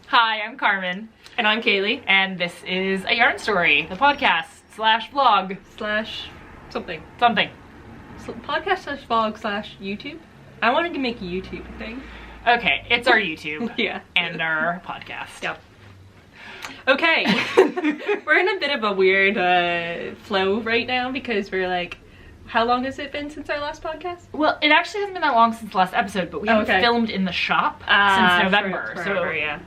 Hi, I'm Carmen. And I'm Kayleigh. And this is A Yarn Story, the podcast slash vlog Slash something. something. So, podcast slash vlog slash YouTube. I wanted to make a YouTube thing. Okay, it's our YouTube Yeah. and our podcast. Yep. Okay. We're in a bit of a weird flow right now because we're like, how long has it been since our last podcast? Well, it actually hasn't been that long since the last episode, but we haven't filmed in the shop since November. Forever, yeah.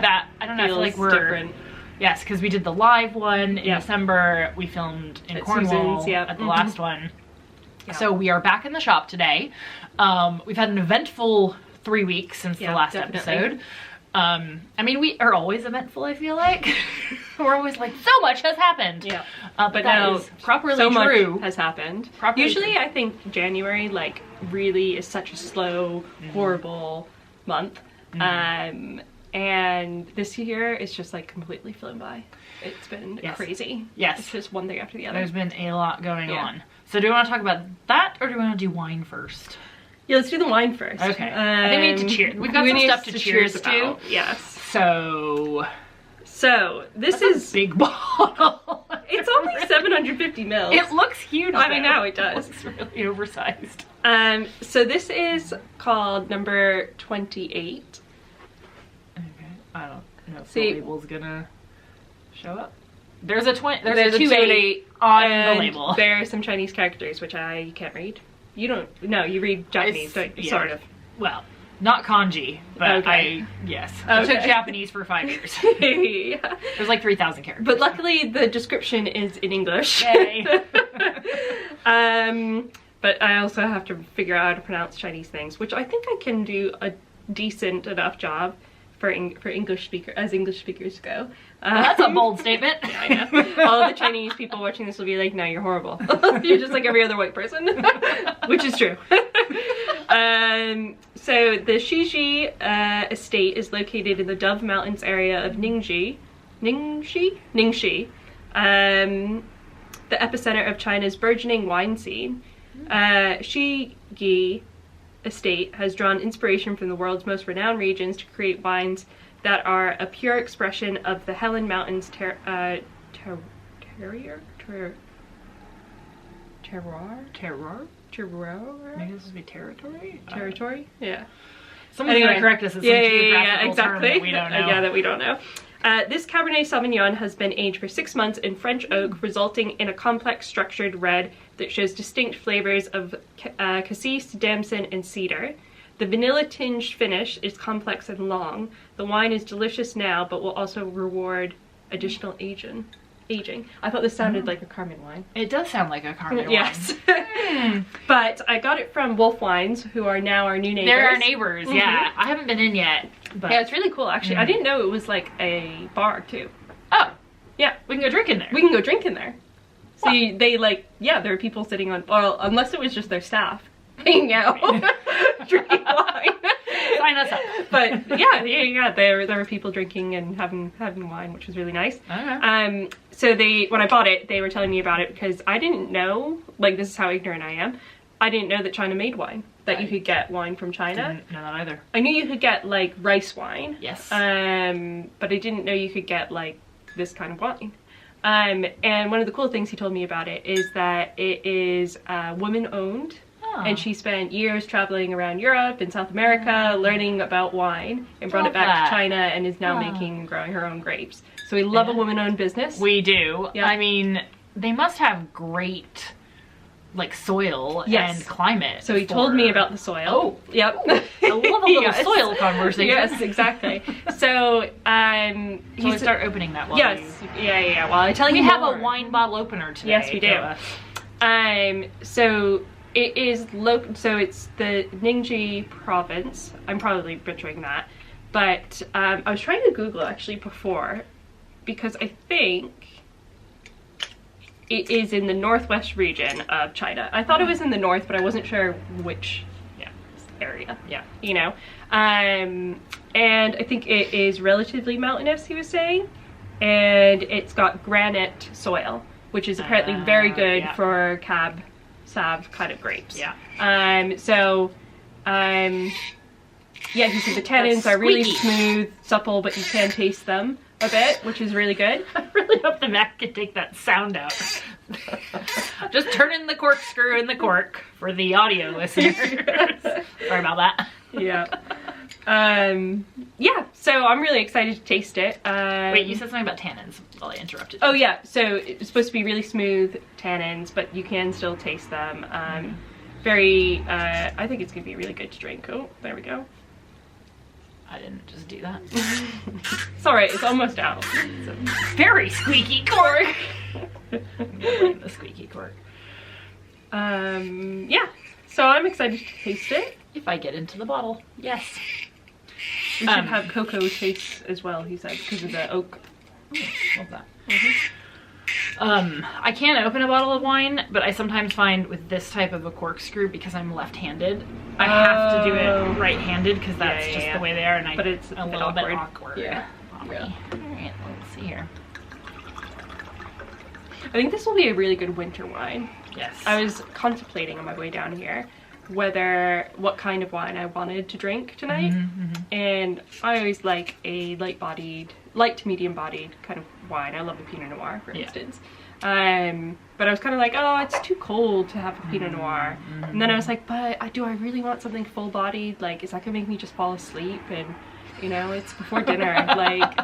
That, I don't know, I feel like we're different. Yes, because we did the live one in December. We filmed in At Cornwall Susan's, at the last one. Yeah. So we are back in the shop today. We've had an eventful 3 weeks since the last episode. I mean, we are always eventful, I feel like. We're always like, so much has happened. Yeah. But now, properly so true. Much has happened. Properly Usually true. I think January, like, really is such a slow, horrible month. And this year it's just like completely flown by. It's been crazy. Yes. It's just one thing after the other. There's been a lot going on. So do you want to talk about that, or do we want to do wine first? Yeah, let's do the wine first. Okay. I think we need to cheers. We've got some stuff to cheers to. Yes. So this is is a big bottle. It's only 750 mils. It looks huge. I mean, now it does. It looks really oversized. So this is called number 28. Okay. I don't know if See, the label's gonna show up. There's a 2.8 on the label. There are some Chinese characters which I can't read. You don't? No, you read Japanese, don't you? Sort of. Well, not kanji, but yes. I took Japanese for 5 years. Yeah. There's like 3,000 characters. But luckily the description is in English. Yay. But I also have to figure out how to pronounce Chinese things, which I think I can do a decent enough job for English speakers go. That's a bold statement. Yeah, I know. All the Chinese people watching this will be like, no, you're horrible. You're just like every other white person. Which is true. So the Shiji estate is located in the Dove Mountains area of Ningxi, the epicenter of China's burgeoning wine scene. Shiji estate has drawn inspiration from the world's most renowned regions to create wines that are a pure expression of the Helen Mountains terroir? Maybe this would be territory? Territory? Yeah. Someone's gonna correct us. It's some geographical exactly. term that we don't know. Yeah, that we don't know. This Cabernet Sauvignon has been aged for 6 months in French oak, resulting in a complex structured red that shows distinct flavors of cassis, damson, and cedar. The vanilla-tinged finish is complex and long. The wine is delicious now, but will also reward additional aging. I thought this sounded like a Carmen wine. It does sound like a Carmen wine. Yes. But I got it from Wolf Wines, who are now our new neighbors. They're our neighbors, yeah. I haven't been in yet. But yeah, it's really cool, actually. I didn't know it was like a bar, too. Oh. Yeah. We can go drink in there. We can go drink in there. See, they like, yeah, there are people sitting on, well, unless it was just their staff hanging out, drinking wine. Sign us up. But yeah, there were people drinking and having wine, which was really nice. Okay. So when I bought it, they were telling me about it because I didn't know, like, this is how ignorant I am. I didn't know that China made wine, that you could get wine from China. Didn't know that either. I knew you could get, like, rice wine. Yes. But I didn't know you could get, like, this kind of wine. And one of the cool things he told me about it is that it is woman-owned. And she spent years traveling around Europe and South America learning about wine and brought it back to China and is now making and growing her own grapes. So we love a woman-owned business. We do. Yeah. I mean, they must have great, like, soil and climate. So he told me about the soil. Oh. Yep. I love a little soil conversation. Yes, exactly. So, we start opening that while Yeah. Well, I'm telling you we have a wine bottle opener today. Yes, we do. So it is so it's the Ningxi province. I'm probably butchering that, but I was trying to Google actually before because I think it is in the northwest region of China. I thought it was in the north, but I wasn't sure which area. Yeah. You know, and I think it is relatively mountainous. He was saying, and it's got granite soil, which is apparently very good for Cab Sav kind of grapes. Yeah. Yeah, he said the tannins are really squeaky. smooth, supple, but you can taste them a bit, which is really good. I really hope the Mac can take that sound out. Just turning the corkscrew in the cork for the audio listeners. Sorry about that. Yeah. Yeah, so I'm really excited to taste it. Wait, you said something about tannins while I interrupted. Oh yeah, so it's supposed to be really smooth tannins, but you can still taste them. Very, I think it's gonna be really good to drink. Oh, there we go. I didn't just do that. It's alright, it's almost out. It's a very squeaky cork. I'm gonna blame the squeaky cork. Yeah, so I'm excited to taste it. If I get into the bottle, yes. We should have cocoa taste as well, he said, because of the oak. Love that. I can open a bottle of wine, but I sometimes find with this type of a corkscrew, because I'm left-handed, I have to do it right-handed because that's just the way they are, and but it's a little bit awkward. Yeah. Alright, let's see here. I think this will be a really good winter wine. Yes. I was contemplating on my way down here what kind of wine I wanted to drink tonight, and I always like a light to medium bodied kind of wine. I love a Pinot Noir, for instance. But I was kind of like, oh, it's too cold to have a Pinot Noir. And then I was like, but do I really want something full bodied? Like, is that gonna make me just fall asleep? And you know, it's before dinner. Like,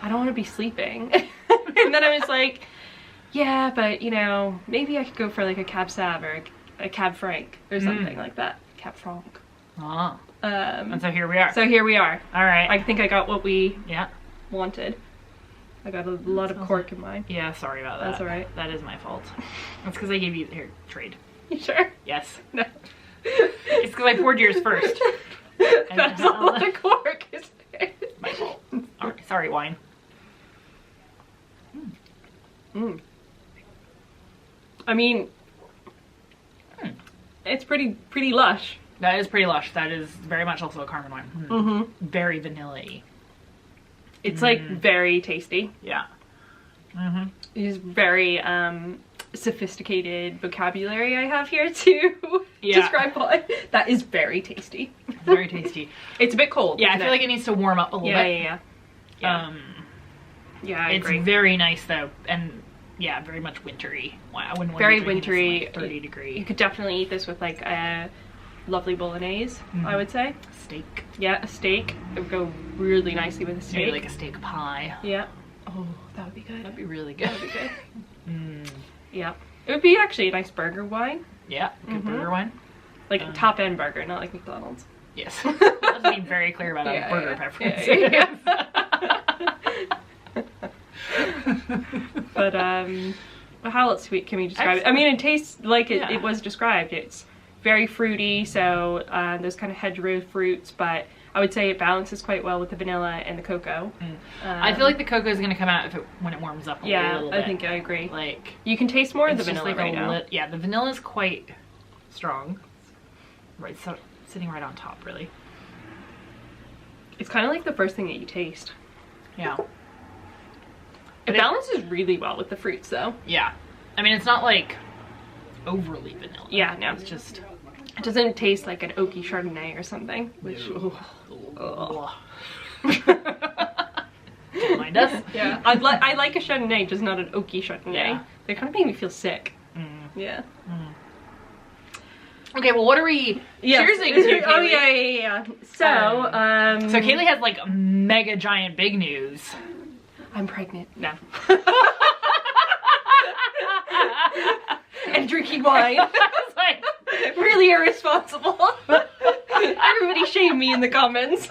I don't want to be sleeping. And then I was like, yeah, but you know, maybe I could go for like a Cab Sav or a Cab Franc or something like that. Cab Franc. Ah. And so here we are. So here we are. All right. I think I got what we yeah. wanted. I got a lot of cork in mine. Yeah, sorry about that. That's alright. That is my fault. That's because I gave you here trade. You sure? Yes. No. It's because I poured yours first. That's a lot of cork, isn't it? My fault. Alright, sorry, wine. I mean, it's pretty lush. That is pretty lush. That is very much also a Carmen wine. Very vanilla-y. It's like very tasty. Yeah. It is very sophisticated vocabulary I have here to describe wine. That is very tasty. Very tasty. It's a bit cold. Yeah, I feel like it needs to warm up a little bit. Yeah, I it's agree. very nice though, and yeah, very much wintry. I wouldn't want Very to drink wintry. This in, like, 30 degree. You could definitely eat this with like a lovely bolognese, I would say. Steak. Yeah, a steak. It would go really nicely with a steak. Maybe like a steak pie. Yeah. Oh, that would be good. That'd be really good. That would be good. Yeah. It would be actually a nice burger wine. Yeah, good burger wine. Like a top end burger, not like McDonald's. Yes. Let's be very clear about our burger preference. But how else can we describe it? I mean, it tastes like it was described. It's very fruity, so those kind of hedgerow fruits, but I would say it balances quite well with the vanilla and the cocoa. I feel like the cocoa is going to come out when it warms up a little bit. I think I agree. Like, you can taste more of the it's just vanilla like right now. yeah, the vanilla is quite strong. Right, so sitting right on top, really. It's kind of like the first thing that you taste. Yeah. It balances really well with the fruits, though. Yeah. I mean, it's not like overly vanilla. Yeah, no. It's just... It doesn't taste like an oaky Chardonnay or something. Which, Mine does. Yeah. I like a Chardonnay, just not an oaky Chardonnay. Yeah. They kind of make me feel sick. Yeah. Okay, well, what are we cheersing to, Kayleigh? Oh, yeah. So, so Kayleigh has, like, mega giant big news. I'm pregnant. No. And drinking wine. It's like, really irresponsible. Everybody shame me in the comments.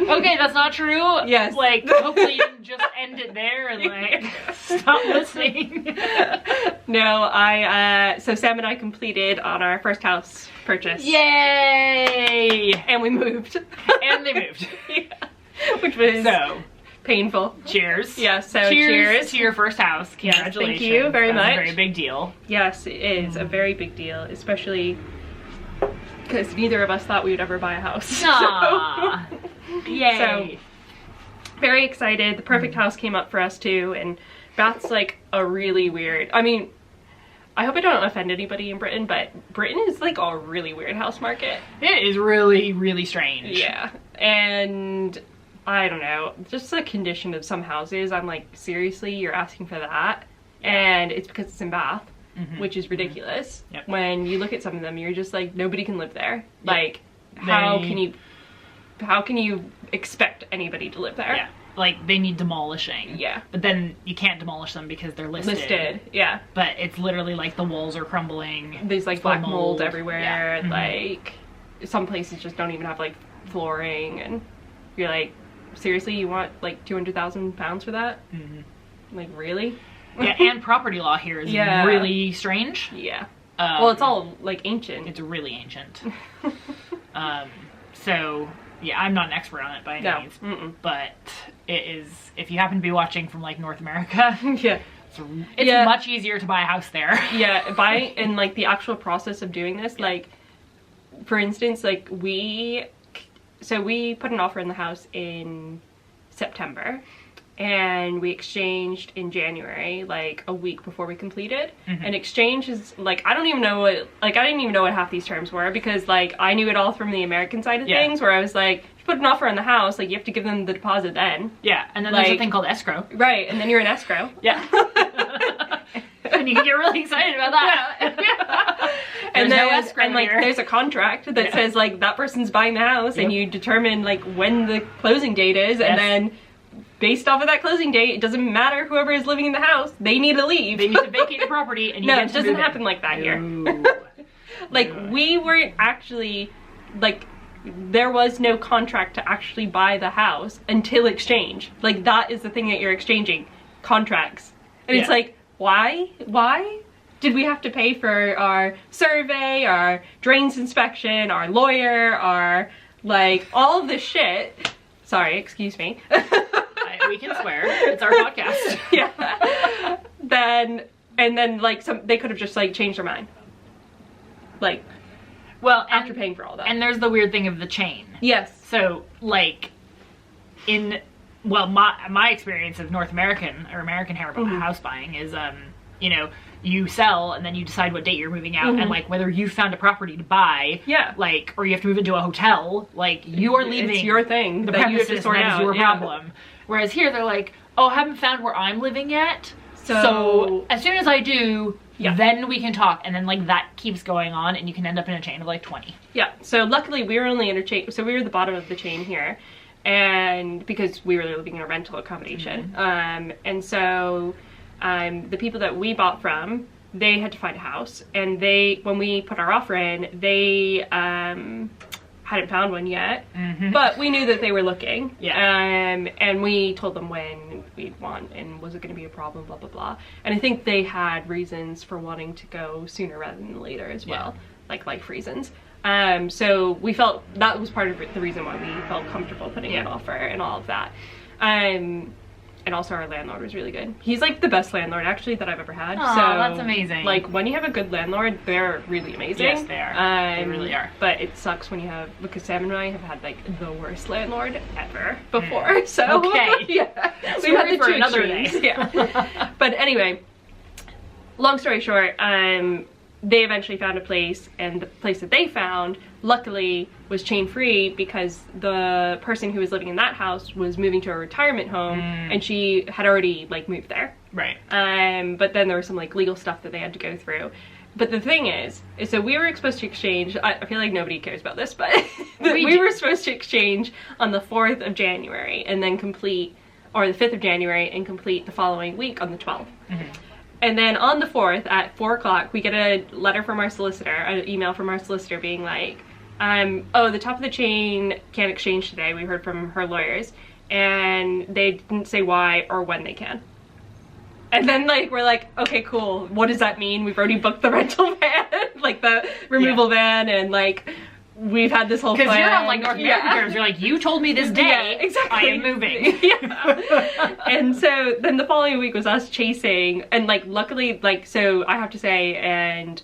okay, that's not true. Yes. Like, hopefully you didn't just end it there and, like, stop listening. No, so Sam and I completed on our first house purchase. Yay! And we moved. And they moved. Yeah. Which was painful. Cheers. Yeah, so cheers to your first house. Congratulations. Yes, thank you very much. That's a very big deal. Yes, it is a very big deal, especially because neither of us thought we would ever buy a house. Aww. So, yay. So, very excited. The perfect house came up for us too, and Bath's like a really weird, I mean, I hope I don't offend anybody in Britain, but Britain is like a really weird house market. It is really, really strange. Yeah. And I don't know, just the condition of some houses, I'm like, seriously, you're asking for that? And it's because it's in Bath, which is ridiculous. Yep. When you look at some of them, you're just like, nobody can live there. Yep. Like, how can you expect anybody to live there? Yeah. Like, they need demolishing. Yeah. But then you can't demolish them because they're listed. Yeah. But it's literally like the walls are crumbling. There's like black mold everywhere. Yeah. Like, some places just don't even have like flooring, and you're like, seriously, you want like 200,000 pounds for that? Like, really? Yeah, and property law here is really strange. Yeah. Well, it's all like ancient. It's really ancient. So yeah, I'm not an expert on it by any means, but it is, if you happen to be watching from like North America, it's much easier to buy a house there. And like the actual process of doing this, like, for instance, like we put an offer in the house in September, and we exchanged in January, like a week before we completed. And exchange is like, I didn't even know what half these terms were, because like I knew it all from the American side of things, where I was like, if you put an offer on the house, like you have to give them the deposit then. Yeah, and then like, there's a thing called escrow. Right, and then you're in escrow. Yeah. And you can get really excited about that. And then there's a contract that says like that person's buying the house, and you determine like when the closing date is, and then based off of that closing date, it doesn't matter whoever is living in the house, they need to leave. They need to vacate the property, and you get to move in. No, it doesn't happen like that here. Like, we weren't actually, like, there was no contract to actually buy the house until exchange. Like, that is the thing that you're exchanging. Contracts. And it's like, why? Why did we have to pay for our survey, our drains inspection, our lawyer, our, like, all of this shit? Sorry, excuse me. We can swear. It's our podcast. Yeah. And then like they could have just like changed their mind. Like, well, after paying for all that. And there's the weird thing of the chain. Yes. So like my experience of North American or American house buying is you know, you sell and then you decide what date you're moving out, and like whether you found a property to buy, like, or you have to move into a hotel, like you are leaving. It's your thing. The premises, you have to sort out. Your problem. Whereas here they're like, oh, I haven't found where I'm living yet. So as soon as I do, then we can talk. And then like that keeps going on, and you can end up in a chain of like 20. Yeah. So luckily we were only in a chain. So we were the bottom of the chain here, and because we were living in a rental accommodation. And so the people that we bought from, they had to find a house, and when we put our offer in, they hadn't found one yet, but we knew that they were looking. And we told them when we'd want, and was it going to be a problem, blah blah blah. And I think they had reasons for wanting to go sooner rather than later as well, like life reasons. So we felt that was part of the reason why we felt comfortable putting an offer and all of that. And also our landlord was really good. He's like the best landlord actually that I've ever had. Oh, so that's amazing. Like, when you have a good landlord, they're really amazing. Yes, they are. They really are. But it sucks when you have, because Sam and I have had like the worst landlord ever before. So okay. Yeah. We've had the for another day. Yeah. But anyway, long story short, they eventually found a place, and the place that they found, luckily, was chain free, because the person who was living in that house was moving to a retirement home, and she had already like moved there. Right. But then there was some like legal stuff that they had to go through. But the thing is so we were supposed to exchange, I feel like nobody cares about this, but we were supposed to exchange on the 4th of January and then complete, or the 5th of January and complete the following week on the 12th. And then on the 4th at 4 o'clock, we get a letter from our solicitor, an email from our solicitor being like, oh, the top of the chain can't exchange today. We heard from her lawyers, and they didn't say why or when they can. And then like, we're like, okay, cool. What does that mean? We've already booked the rental van, like the removal van, and like, we've had this whole plan. Because you're on like North American terms, you're like, you told me this day, exactly. I am moving. And so then the following week was us chasing, and like luckily, like, so I have to say, and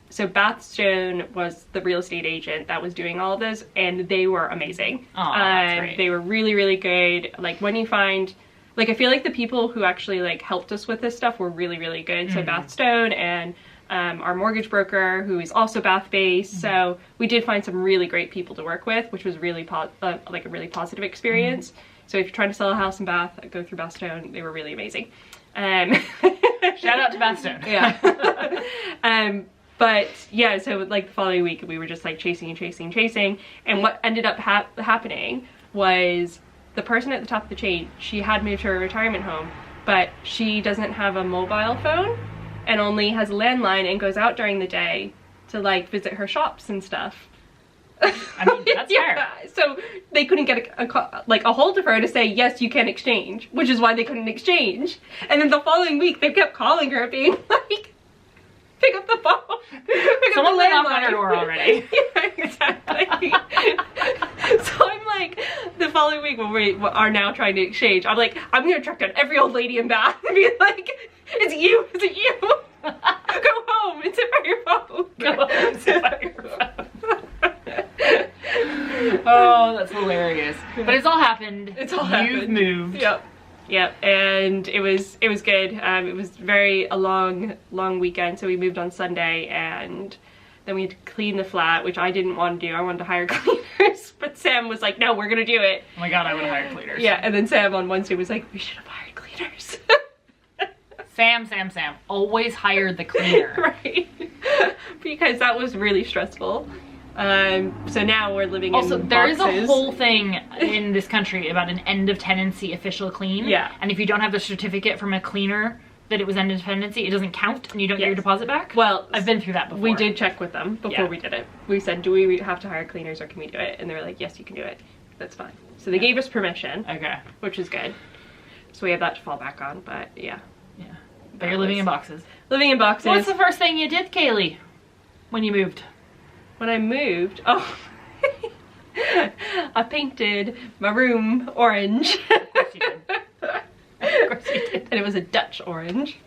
so Bathstone was the real estate agent that was doing all of this, and they were amazing. Oh, that's great. They were really, really good. Like, when you find Like, I feel like the people who actually, like, helped us with this stuff were really, really good. So Bath Stone and our mortgage broker, who is also Bath-based. So we did find some really great people to work with, which was really, like, a really positive experience. So if you're trying to sell a house in Bath, go through Bath Stone. They were really amazing. Shout out to Bath Stone. Yeah. But yeah, so like the following week we were just like chasing and chasing and chasing, and what ended up happening was the person at the top of the chain, she had moved to a retirement home, but she doesn't have a mobile phone and only has a landline and goes out during the day to like visit her shops and stuff. I mean, that's fair. So they couldn't get a hold of her to say, yes, you can exchange, which is why they couldn't exchange. And then the following week they kept calling her being like, pick up the phone. Someone went off on her door already. Yeah, exactly. So I'm like, the following week when we are now trying to exchange, I'm like, I'm gonna track down every old lady in Bath and be like, is it you? Is it you? Go home and sit by your phone. Go home and sit by your phone. Oh, that's hilarious. But it's all happened. It's all happened. You've moved. Yep, and it was good. It was a long weekend, so we moved on Sunday, and then we had to clean the flat, which I didn't want to do. I wanted to hire cleaners, but Sam was like, no, we're gonna do it. Oh my god, I would have hired cleaners. Yeah, and then Sam on Wednesday was like, we should have hired cleaners. Sam, always hire the cleaner. Right, because that was really stressful. So now we're living also, in there boxes. is a whole thing in this country about an end of tenancy official clean. Yeah. And if you don't have the certificate from a cleaner that it was end of tenancy, it doesn't count and you don't get your deposit back. Well, I've been through that before. We did check with them before we did it. We said, do we have to hire cleaners or can we do it? And they were like, yes, you can do it. That's fine. So they gave us permission. Okay. Which is good. So we have that to fall back on, but yeah. Yeah. But you're living in boxes. Living in boxes. What's the first thing you did, Kayleigh, when you moved? When I moved, I painted my room orange. Of course you did. Of course you did. And it was a Dutch orange.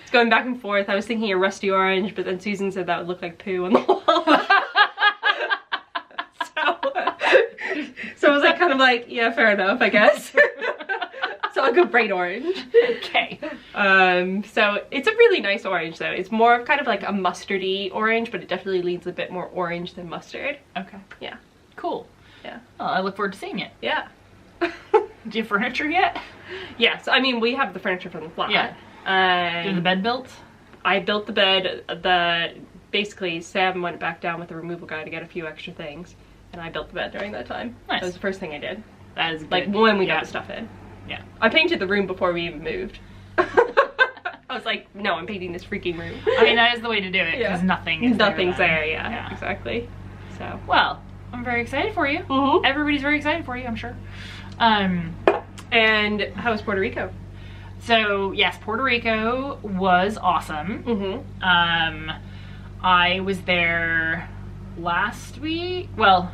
It's going back and forth. I was thinking a rusty orange, but then Susan said that would look like poo on the wall. So I was like, kind of like, yeah, fair enough, I guess. So I'll go bright orange. Okay. So it's a really nice orange though. It's more of kind of like a mustardy orange, but it definitely leans a bit more orange than mustard. Okay. Yeah. Cool. Yeah. Well, I look forward to seeing it. Yeah. Do you have furniture yet? Yes. I mean, we have the furniture from the flat. Yeah. Did the bed built? I built the bed. Basically, Sam went back down with the removal guy to get a few extra things, and I built the bed during that time. Nice. That was the first thing I did. That is good. Like when we got the stuff in. Yeah. I painted the room before we even moved. I was like, no, I'm painting this freaking room. I mean, that is the way to do it, because nothing's there. Yeah, exactly. So. Well, I'm very excited for you. Everybody's very excited for you, I'm sure. And how was Puerto Rico? So, yes, Puerto Rico was awesome. I was there last week, well,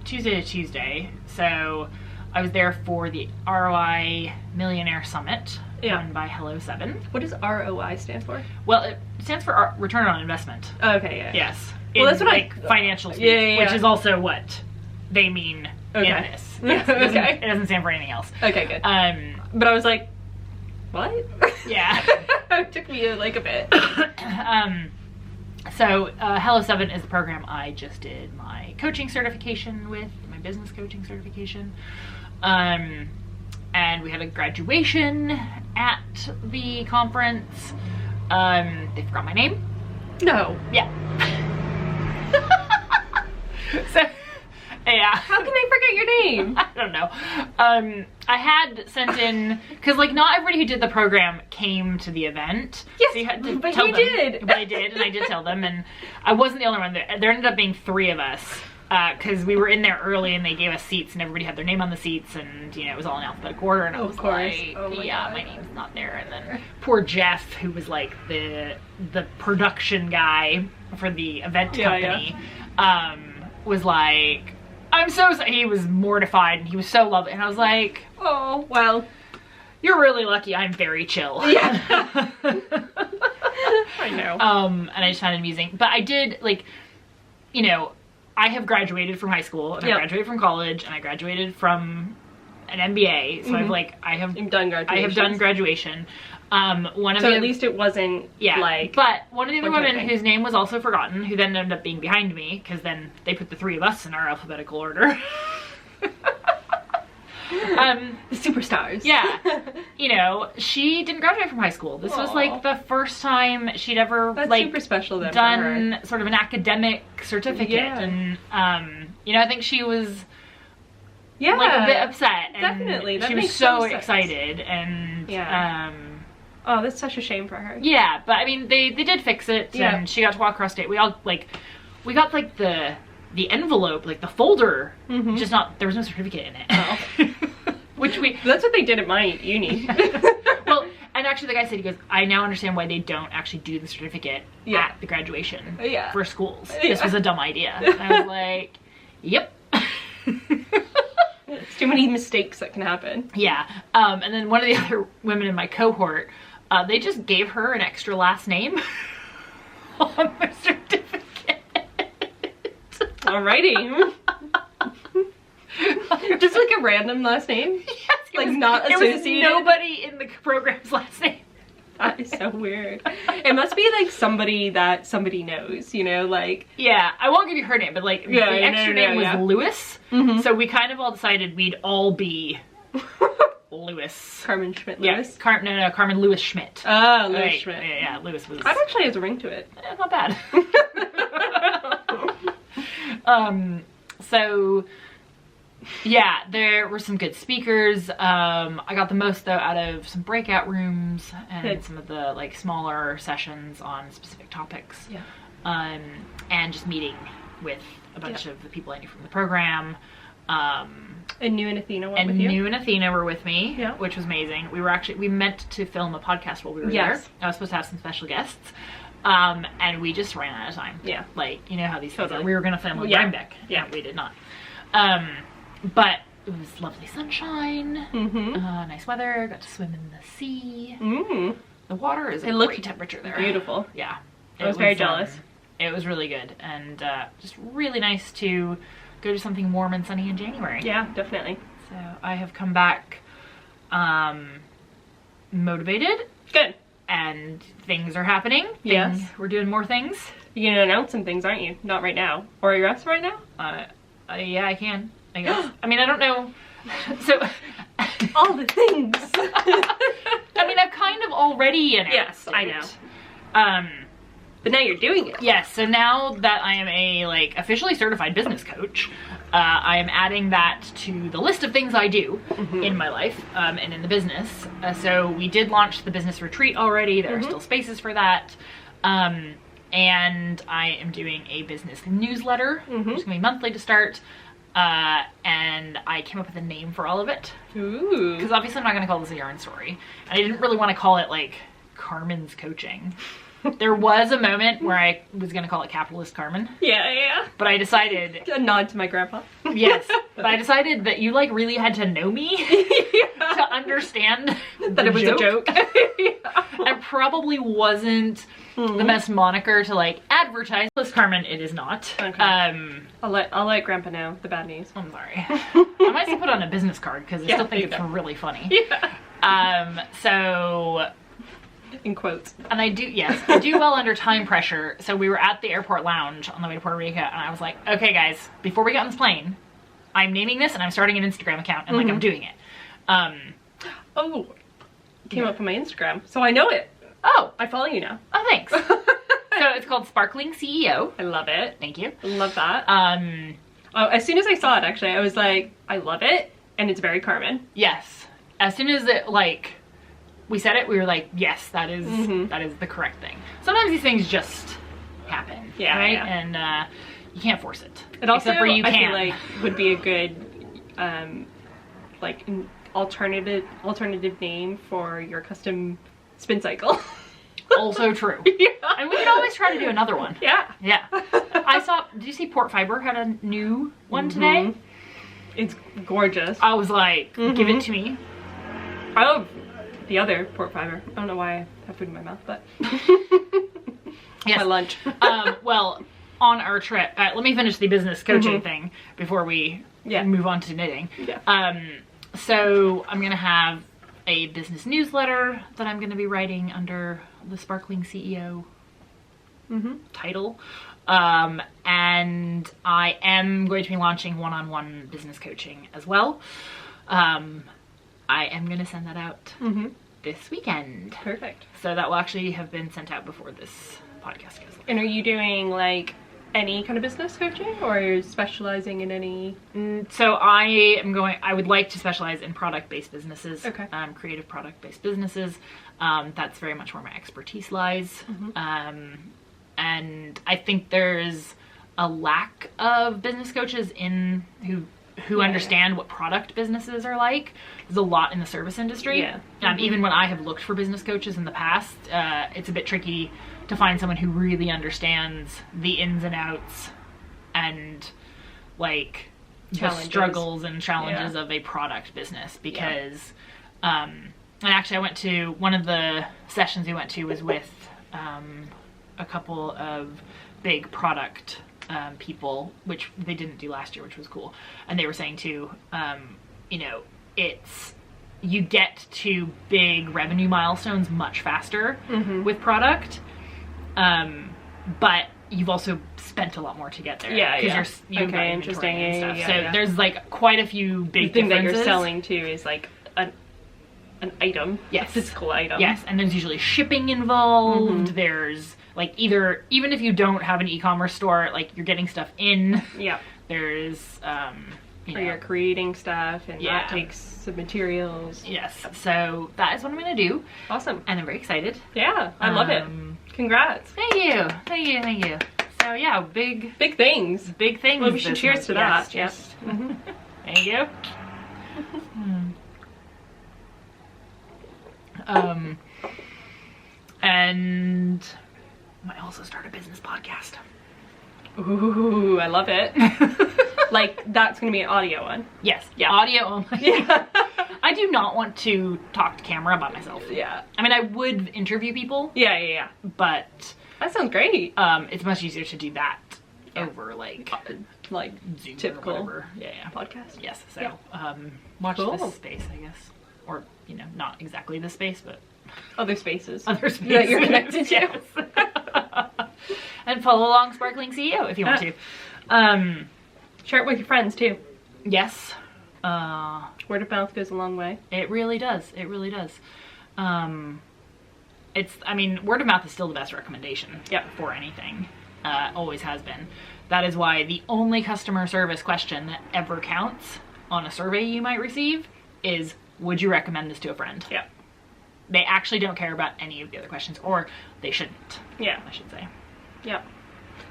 Tuesday to Tuesday. So I was there for the ROI Millionaire Summit run by Hello 7. What does ROI stand for? Well, it stands for Return on Investment. Okay, yeah. Yes. Well, that's what financial speak, which is also what they mean in this. Yes, it doesn't stand for anything else. Okay, good. But I was like, what? Yeah. It took me like a bit. So Hello 7 is the program I just did my coaching certification with, my business coaching certification. And we had a graduation at the conference. They forgot my name. No. Yeah. So, yeah. How can they forget your name? I don't know. I had sent in, because like not everybody who did the program came to the event. Yes, so you had to but tell you them. did. But I did, and I did tell them, and I wasn't the only one. There ended up being 3 of us, because we were in there early and they gave us seats and everybody had their name on the seats, and you know, it was all in alphabetical order, and I was like, my name's not there. And then poor Jeff, who was like the production guy for the event company, was like, I'm so sorry. He was mortified and he was so lovely, and I was like, oh, well, you're really lucky I'm very chill. Yeah. I know. And I just found it amusing. But I did, like, you know, I have graduated from high school, and I graduated from college, and I graduated from an MBA, so You've done graduation. I have done graduation. So at least it wasn't but one of the other women whose name was also forgotten, who then ended up being behind me, because then they put the three of us in our alphabetical order. The superstars. Yeah. You know, she didn't graduate from high school. This was like the first time she'd ever super special then done sort of an academic certificate. Yeah. And you know, I think she was a bit upset. And definitely. That she was so excited, and oh, that's such a shame for her. Yeah, but I mean they did fix it, and she got to walk across state. We all we got like the envelope, like the folder, just not, there was no certificate in it. Which that's what they did at my uni. Well, and actually the guy said, he goes, I now understand why they don't actually do the certificate at the graduation for schools. This was a dumb idea. And I was like, yep. It's too many mistakes that can happen. Yeah. And then one of the other women in my cohort, they just gave her an extra last name on the certificate. Alrighty. Just like a random last name? Yes, like not associated? It was nobody in the program's last name. That is so weird. It must be like somebody that somebody knows, you know, like... Yeah, I won't give you her name, but like the extra name was Lewis. So we kind of all decided we'd all be Lewis. Carmen Schmidt Lewis? Yeah, Carmen Lewis Schmidt. Oh, Lewis Schmidt. Yeah, Lewis was... That actually has a ring to it. Not bad. So yeah, there were some good speakers. I got the most though out of some breakout rooms and some of the like smaller sessions on specific topics. Yeah. And just meeting with a bunch of the people I knew from the program. And New and Athena went with you? New and Athena were with me, which was amazing. We meant to film a podcast while we were there. I was supposed to have some special guests. And we just ran out of time. Yeah. Like, you know how these things are. We were gonna film on Rhinebeck. Yeah, we did not. But it was lovely sunshine, nice weather, got to swim in the sea. The water is a great temperature there. Beautiful. Yeah. I was very jealous. It was really good, and just really nice to go to something warm and sunny in January. Yeah, definitely. So I have come back motivated. Good. And things are happening. Yes. We're doing more things. You're gonna announce some things, aren't you? Not right now. Or are you us right now? Yeah, I can, I guess. I mean, I don't know. So... all the things. I mean, I've kind of already announced Yes, I know. But now you're doing it. Yes, so now that I am a, like, officially certified business coach, I am adding that to the list of things I do in my life and in the business. So we did launch the business retreat already. There are still spaces for that. And I am doing a business newsletter, which is going to be monthly to start. And I came up with a name for all of it. Ooh. Because obviously I'm not going to call this a yarn story. And I didn't really want to call it, like, Carmen's Coaching. There was a moment where I was going to call it Capitalist Carmen. Yeah. But I decided... A nod to my grandpa. Yes. But I decided that you, like, really had to know me to understand that it was a joke. It probably wasn't the best moniker to, like, advertise. This Carmen, it is not. Okay. I'll let grandpa know the bad news. I'm sorry. I might still put it on a business card because I still think it's really funny. Yeah. So... In quotes. And I do well under time pressure. So we were at the airport lounge on the way to Puerto Rico, and I was like, okay guys, before we get on this plane, I'm naming this and I'm starting an Instagram account, and like I'm doing it. Came up on my Instagram, so I know it. Oh, I follow you now. Oh, thanks. So it's called Sparkling CEO. I love it. Thank you. I love that. As soon as I saw it, actually, I was like, I love it, and it's very Carmen. Yes. As soon as it, like, we said it, we were like, yes, that is the correct thing. Sometimes these things just happen, right? Yeah. And you can't force it. It also, I feel like, would be a good, like, alternative name for your custom spin cycle. Also true. Yeah. And we could always try to do another one. Yeah. Yeah. I saw, did you see Port Fiber had a new one today? It's gorgeous. I was like, give it to me. I love the other Port Fiber. I don't know why I have food in my mouth, but yes. My lunch. Well, on our trip, let me finish the business coaching thing before we move on to knitting. Yeah. So I'm going to have a business newsletter that I'm going to be writing under the Sparkling CEO title. And I am going to be launching one-on-one business coaching as well. I am going to send that out this weekend. Perfect. So that will actually have been sent out before this podcast goes live. And are you doing like any kind of business coaching, or are you specializing in any? So I would like to specialize in product-based businesses, creative product-based businesses. That's very much where my expertise lies. And I think there's a lack of business coaches who understand what product businesses are like. There's a lot in the service industry. Even when I have looked for business coaches in the past, it's a bit tricky to find someone who really understands the ins and outs and like the struggles and challenges of a product business, because and actually I went to one of the sessions we went to was with a couple of big product people, which they didn't do last year, which was cool. And they were saying too, you get to big revenue milestones much faster with product, but you've also spent a lot lot more to get there. Because you've got inventory and stuff. So there's like quite a few big thing that differences. you're selling too is like an item, a physical item. Yes, and there's usually shipping involved. There's like even if you don't have an e-commerce store, like you're getting stuff in. Yeah. There's you're creating stuff, and that takes some materials. Yes. So that is what I'm gonna do. Awesome. And I'm very excited. Yeah, I love it. Congrats. Thank you. Thank you. Thank you. So yeah, big things. Big things. Well, we should cheers to that. Yes. Thank you. And I might also start a business podcast. Ooh, I love it. Like, that's gonna be an audio one. Yes. Yeah. Audio only. Yeah. I do not want to talk to camera by myself. Yeah. I mean, I would interview people. Yeah. But that sounds great. It's much easier to do that over like Zoom typical or whatever. Yeah. Podcast. Yes. So watch this space, I guess, or not exactly this space, but other spaces. That you're connected to. And follow along Sparkling CEO if you want to. Share it with your friends too. Yes. Word of mouth goes a long way. It really does. It really does. Word of mouth is still the best recommendation for anything. Always has been. That is why the only customer service question that ever counts on a survey you might receive is, would you recommend this to a friend? Yeah. They actually don't care about any of the other questions, or they shouldn't. Yeah. I should say. Yeah.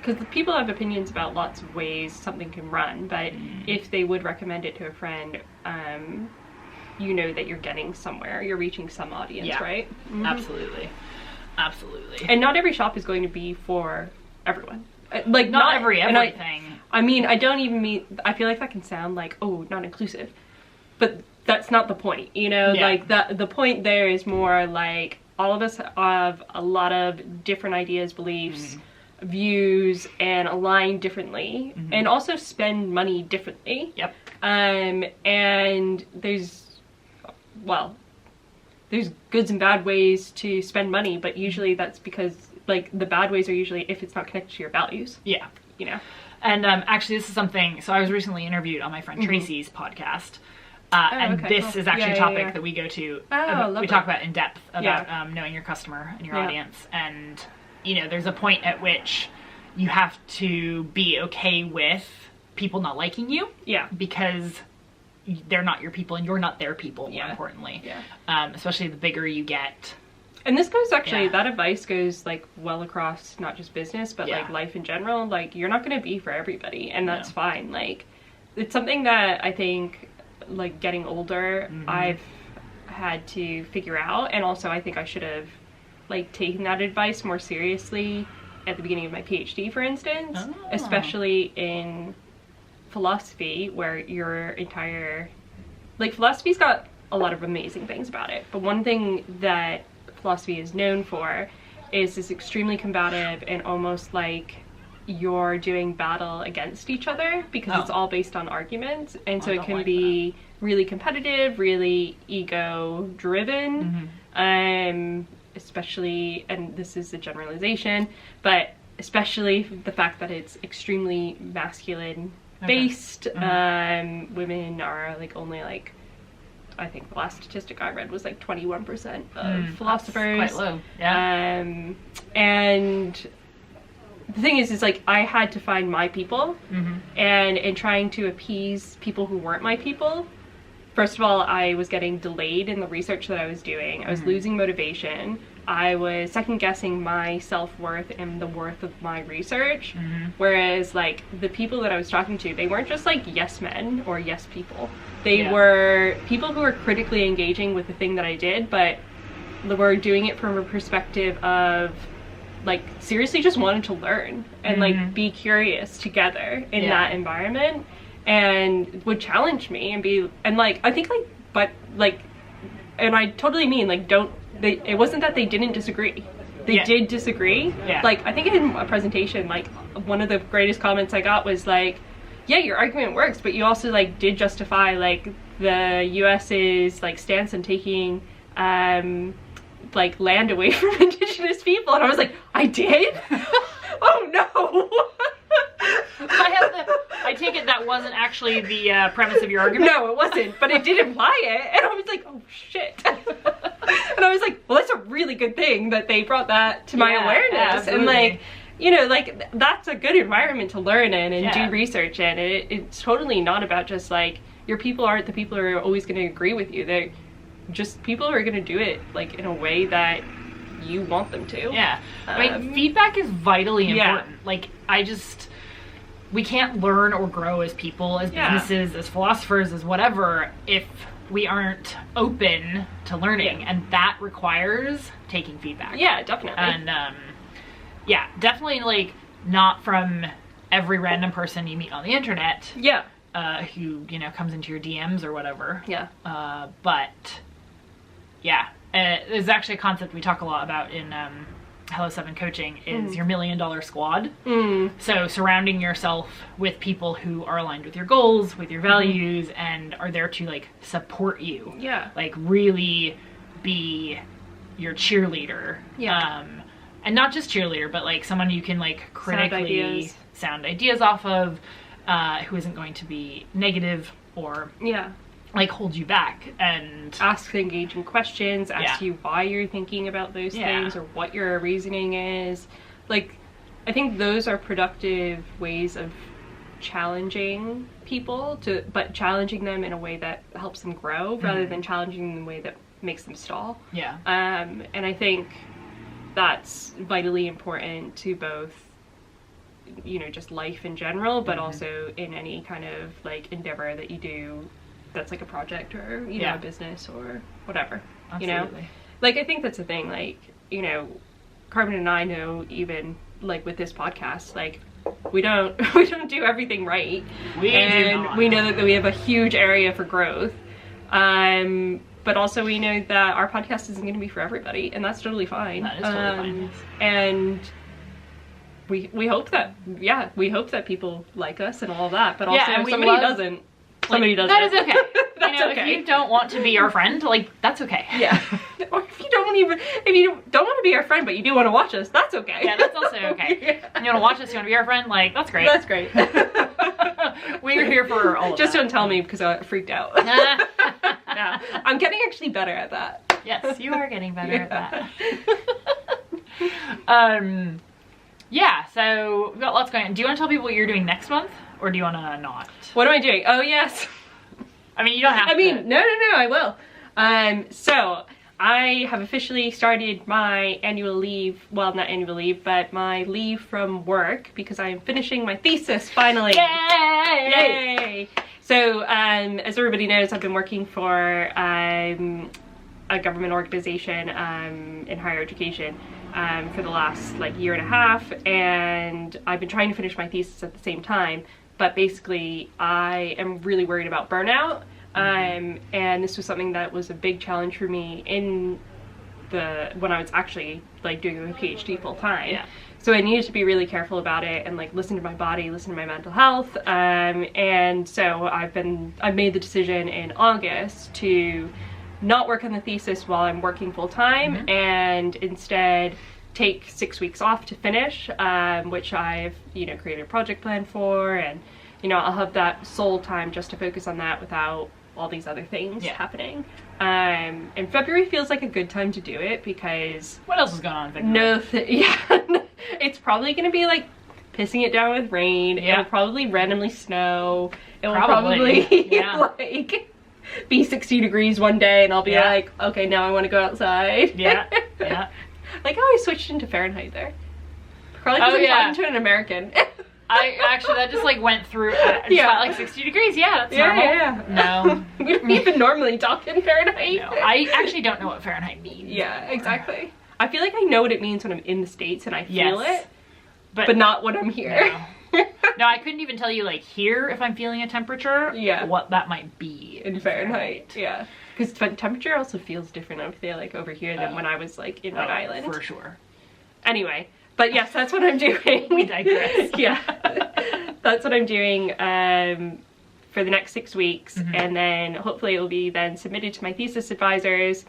Because people have opinions about lots of ways something can run, but if they would recommend it to a friend, you know that you're getting somewhere. You're reaching some audience, right? Absolutely. Absolutely. And not every shop is going to be for everyone. Like, not everything. I feel like that can sound like, oh, not inclusive. But that's not the point, Like, the point there is more like all of us have a lot of different ideas, beliefs, views, and align differently, and also spend money differently. Yep. And there's goods and bad ways to spend money, but usually that's because like the bad ways are usually if it's not connected to your values. Yeah. And actually this is something, so I was recently interviewed on my friend Tracy's podcast. This is actually a topic that we go to, we talk about in depth about knowing your customer and your audience. And, there's a point at which you have to be okay with people not liking you. Yeah. Because they're not your people and you're not their people, more importantly. Yeah. Especially the bigger you get. And this goes actually, that advice goes like well across not just business, but like life in general. Like, you're not going to be for everybody, and that's fine. Like, it's something that I think, like, getting older, I've had to figure out, and also I think I should have like taken that advice more seriously at the beginning of my PhD, for instance. Especially in philosophy, where your entire, like, philosophy's got a lot of amazing things about it, but one thing that philosophy is known for is this extremely combative and almost like you're doing battle against each other, because it's all based on arguments, and so it can be really competitive, really ego driven, especially, and this is a generalization, but especially the fact that it's extremely masculine based. Women are like only like, I think the last statistic I read was like 21% of philosophers. That's quite low. Yeah. And the thing is like I had to find my people, and in trying to appease people who weren't my people, first of all, I was getting delayed in the research that I was doing. I was losing motivation. I was second guessing my self-worth and the worth of my research. Whereas like the people that I was talking to, they weren't just like yes men or yes people. They were people who were critically engaging with the thing that I did, but were doing it from a perspective of like seriously just wanted to learn and like be curious together in that environment, and would challenge me and be, and like I think like, but like, and I totally mean like it wasn't that they didn't disagree. They did disagree. Like I think in a presentation, like one of the greatest comments I got was like, yeah, your argument works, but you also like did justify like the US's like stance on taking like land away from indigenous people, and I was like, I did? Oh no. I take it that wasn't actually the premise of your argument? No, it wasn't, but it did imply it, and I was like, oh shit. And I was like, well, that's a really good thing that they brought that to my awareness. And like, you know, like that's a good environment to learn in and do research in. It's totally not about just like, your people aren't the people who are always going to agree with you. They're just people who are going to do it like in a way that you want them to. Yeah. I mean, feedback is vitally important. Like, we can't learn or grow as people, as businesses, as philosophers, as whatever, if we aren't open to learning, and that requires taking feedback. Yeah, definitely. And yeah, definitely like not from every random person you meet on the internet. Yeah. Who, you know, comes into your DMs or whatever. Yeah. But yeah, there's actually a concept we talk a lot about in Hello 7 coaching is your $1 million squad. So surrounding yourself with people who are aligned with your goals, with your values, and are there to like support you. Yeah. Like really be your cheerleader. Yeah. And not just cheerleader, but like someone you can like critically sound ideas off of, who isn't going to be negative or like hold you back, and ask engaging questions, ask you why you're thinking about those things or what your reasoning is. Like, I think those are productive ways of challenging people, but challenging them in a way that helps them grow rather than challenging them in a way that makes them stall. Yeah. And I think that's vitally important to both, you know, just life in general, but also in any kind of like endeavor that you do that's like a project or, you know, a business or whatever. Absolutely. You know, like I think that's the thing, like, you know, Carmen and I know, even like with this podcast, like we don't do everything right. We know that we have a huge area for growth, but also we know that our podcast isn't going to be for everybody, and that's totally fine. That is totally fine. And we hope that people like us and all that, but also if somebody doesn't. Somebody doesn't. That is okay. That's you know, okay. If you don't want to be our friend, like, that's okay. Yeah. Or if you don't want to be our friend, but you do want to watch us, that's okay. Yeah, that's also okay. You want to watch us, you want to be our friend, like, that's great. That's great. We're here for all of Just that. don't tell me, because I freaked out. No, I'm getting actually better at that. Yes, you are getting better at that. Yeah, so we've got lots going on. Do you want to tell people what you're doing next month? Or do you want to not? What am I doing? Oh, yes. I mean, you don't have to. I mean, no, I will. So, I have officially started my annual leave, well, not annual leave, but my leave from work, because I am finishing my thesis, finally. Yay! Yay! So, as everybody knows, I've been working for a government organization in higher education for the last, like, year and a half, and I've been trying to finish my thesis at the same time. But basically, I am really worried about burnout, and this was something that was a big challenge for me in when I was actually like doing my PhD full time. Yeah. So I needed to be really careful about it and like listen to my body, listen to my mental health. And so I made the decision in August to not work on the thesis while I'm working full time, and instead take 6 weeks off to finish, which I've, you know, created a project plan for, and, you know, I'll have that sole time just to focus on that without all these other things happening. And February feels like a good time to do it because what else is going on in February? It's probably gonna be like pissing it down with rain. It'll probably randomly snow. It will probably like be 60 degrees one day, and I'll be like, okay, now I want to go outside. Like, oh, I switched into Fahrenheit there. Probably because I'm talking to an American. I actually, that just like went through about like 60 degrees. Yeah, that's normal. No. We don't even normally talk in Fahrenheit. No, I actually don't know what Fahrenheit means. Yeah, exactly. I feel like I know what it means when I'm in the States and I feel it, but not when I'm here. No, I couldn't even tell you like here if I'm feeling a temperature, what that might be in Fahrenheit. Yeah, because temperature also feels different, I feel like, over here than when I was like in Rhode Island. For sure. Anyway, but yes, that's what I'm doing. We digress. That's what I'm doing for the next 6 weeks, and then hopefully it will be then submitted to my thesis advisors.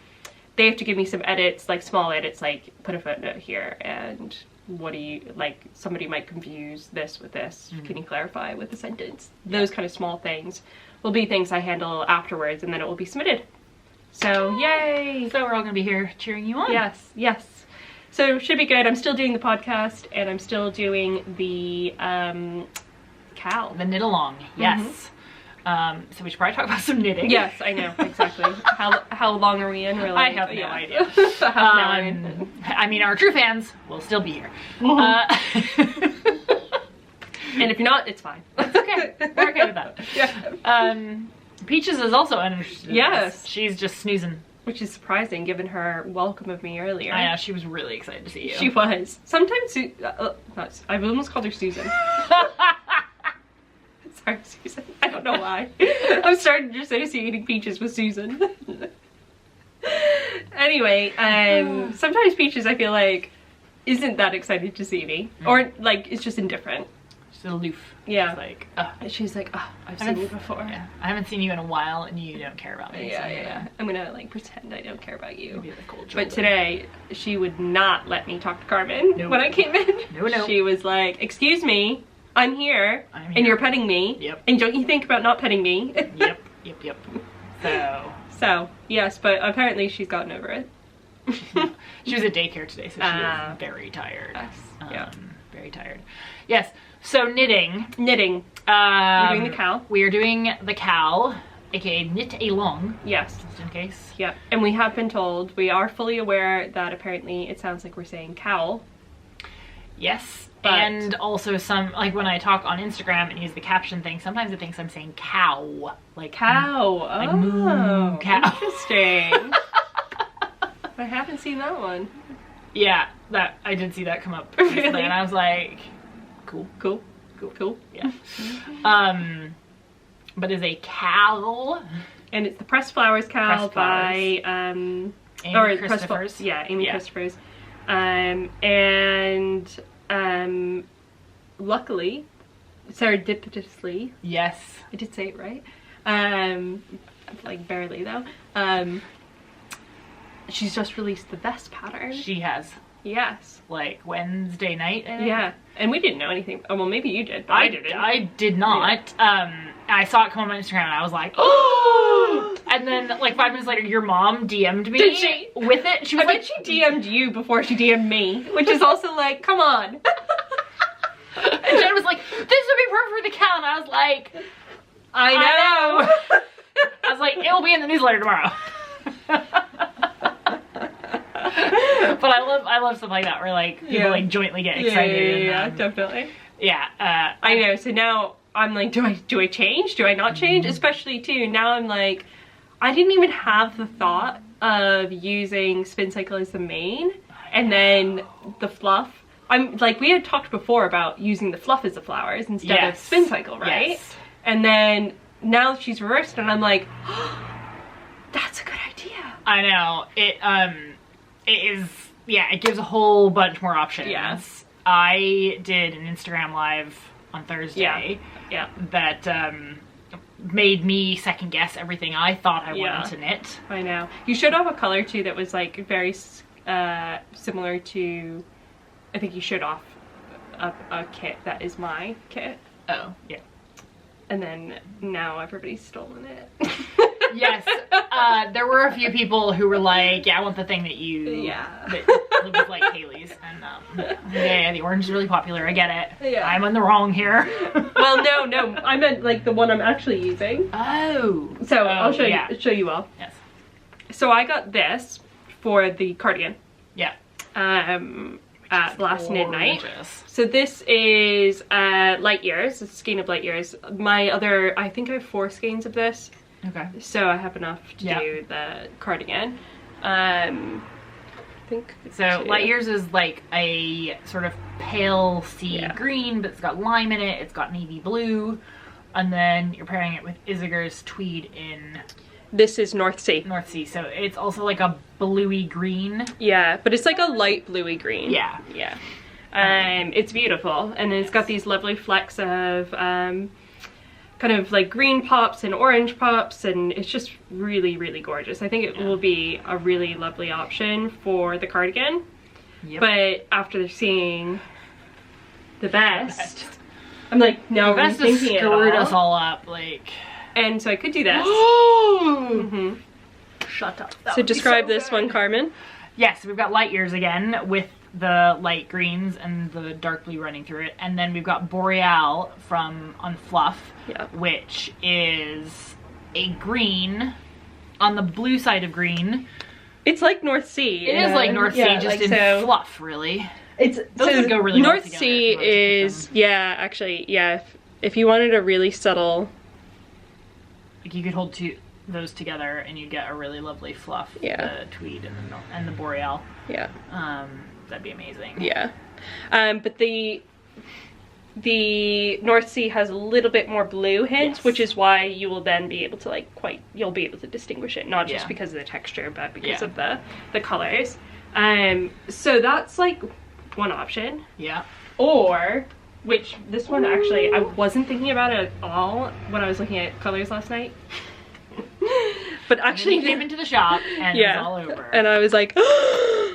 They have to give me some edits, like small edits, like put a footnote here, and what do you, like, somebody might confuse this with this. Can you clarify with the sentence? Those kind of small things will be things I handle afterwards, and then it will be submitted. So, yay! So we're all gonna be here cheering you on. Yes, yes. So should be good. I'm still doing the podcast, and I'm still doing the KAL. The knit along, yes. So we should probably talk about some knitting. Yes, I know, exactly. How long are we in? Really? I have no idea. I mean, our true fans will still be here. And if you're not, it's fine. It's okay. We're okay with that. Peaches is also uninterested in this. She's just snoozing. Which is surprising given her welcome of me earlier. I know, she was really excited to see you. She was. Sometimes, I've almost called her Susan. Sorry, Susan. I don't know why. I'm starting to associating Peaches with Susan. Anyway, sometimes Peaches, I feel like, isn't that excited to see me. Or, like, it's just indifferent. She's aloof. Yeah. She's like, she's like, I've seen you before. Yeah. I haven't seen you in a while, and you don't care about me. Yeah. I'm gonna, like, pretend I don't care about you. Be the cold but today, she would not let me talk to Carmen when I came in. No. She was like, excuse me. I'm here, and you're petting me. Yep. And don't you think about not petting me? Yep. So, yes, but apparently she's gotten over it. She was at daycare today, so she is very tired. Yes. Very tired. Yes, so knitting. We're doing the KAL. We are doing the KAL, aka knit along. Yes. Just in case. Yeah, and we have been told, we are fully aware that apparently it sounds like we're saying KAL. Yes. And also some, like when I talk on Instagram and use the caption thing, sometimes it thinks I'm saying cow. Like cow. Like moo, cow. Interesting. I haven't seen that one. Yeah, I did see that come up recently, and I was like, cool. Yeah. But it's a KAL. And it's the Pressed Flowers KAL by Amy Christophers. Amy Christophers. And luckily, serendipitously, yes, I did say it right, like barely though, she's just released the vest pattern. She has. Yes. Like Wednesday night, I think. Yeah. And we didn't know anything. Oh, well, maybe you did. But I did not. Yeah. I saw it come on my Instagram and I was like, oh! And then like 5 minutes later, your mom DM'd me. Did she? With it. She was I bet she DM'd you before she DM'd me, which is also like, come on. And Jen was like, this would be perfect for the KAL. And I was like, I know. I was like, it will be in the newsletter tomorrow. But I love stuff like that where like people like jointly get excited. Yeah, definitely. Yeah. I know. So now I'm like, do I change? Do I not change? Especially too, now I'm like, I didn't even have the thought of using Spincycle as the main and then the fluff. I'm like, we had talked before about using the fluff as the flowers instead of Spincycle, right? Yes. And then now she's reversed and I'm like, oh, that's a good idea. I know. it is, yeah, it gives a whole bunch more options. Yeah. I did an Instagram live on Thursday that made me second guess everything I thought I wanted to knit. I know. You showed off a color too that was like very similar to, I think you showed off a kit that is my kit. Oh, yeah. And then now everybody's stolen it. Yes. There were a few people who were like, yeah, I want the thing that you, that was like Kayleigh's. And yeah, the orange is really popular. I get it. Yeah. I'm on the wrong here. Well, no. I meant like the one I'm actually using. Oh. So I'll show you all. Yes. So I got this for the cardigan. Yeah. At last midnight. So this is light years, a skein of light years. My other, I think I have 4 skeins of this. Okay. So I have enough to do the cardigan. I think so. Light years is like a sort of pale sea green, but it's got lime in it. It's got navy blue, and then you're pairing it with Isager's Tweed in. This is North Sea. North Sea, so it's also like a bluey green. Yeah, but it's like a light bluey green. Yeah. Yeah. It's beautiful, and it's got these lovely flecks of kind of like green pops and orange pops, and it's just really, really gorgeous. I think it will be a really lovely option for the cardigan. Yep. But after seeing the vest, I'm like, no, the vest has screwed us all up, like. And so I could do this. Shut up. So describe this one, Carmen. Yes, we've got light years again with the light greens and the dark blue running through it. And then we've got Boreal from Unfluff, which is a green on the blue side of green. It's like North Sea. It is like North Sea, just like in fluff, really. Those would go really well together. North Sea is, if you wanted a really subtle... Like you could hold those together and you get a really lovely fluff. The tweed and the Boreal. Yeah. That'd be amazing. Yeah. But the North Sea has a little bit more blue hints, which is why you will then be able to you'll be able to distinguish it, not just because of the texture, but because of the colors. So that's like one option. Yeah. Or, which this one actually, I wasn't thinking about it at all when I was looking at colors last night. But actually came into the shop and it was all over. And I was like,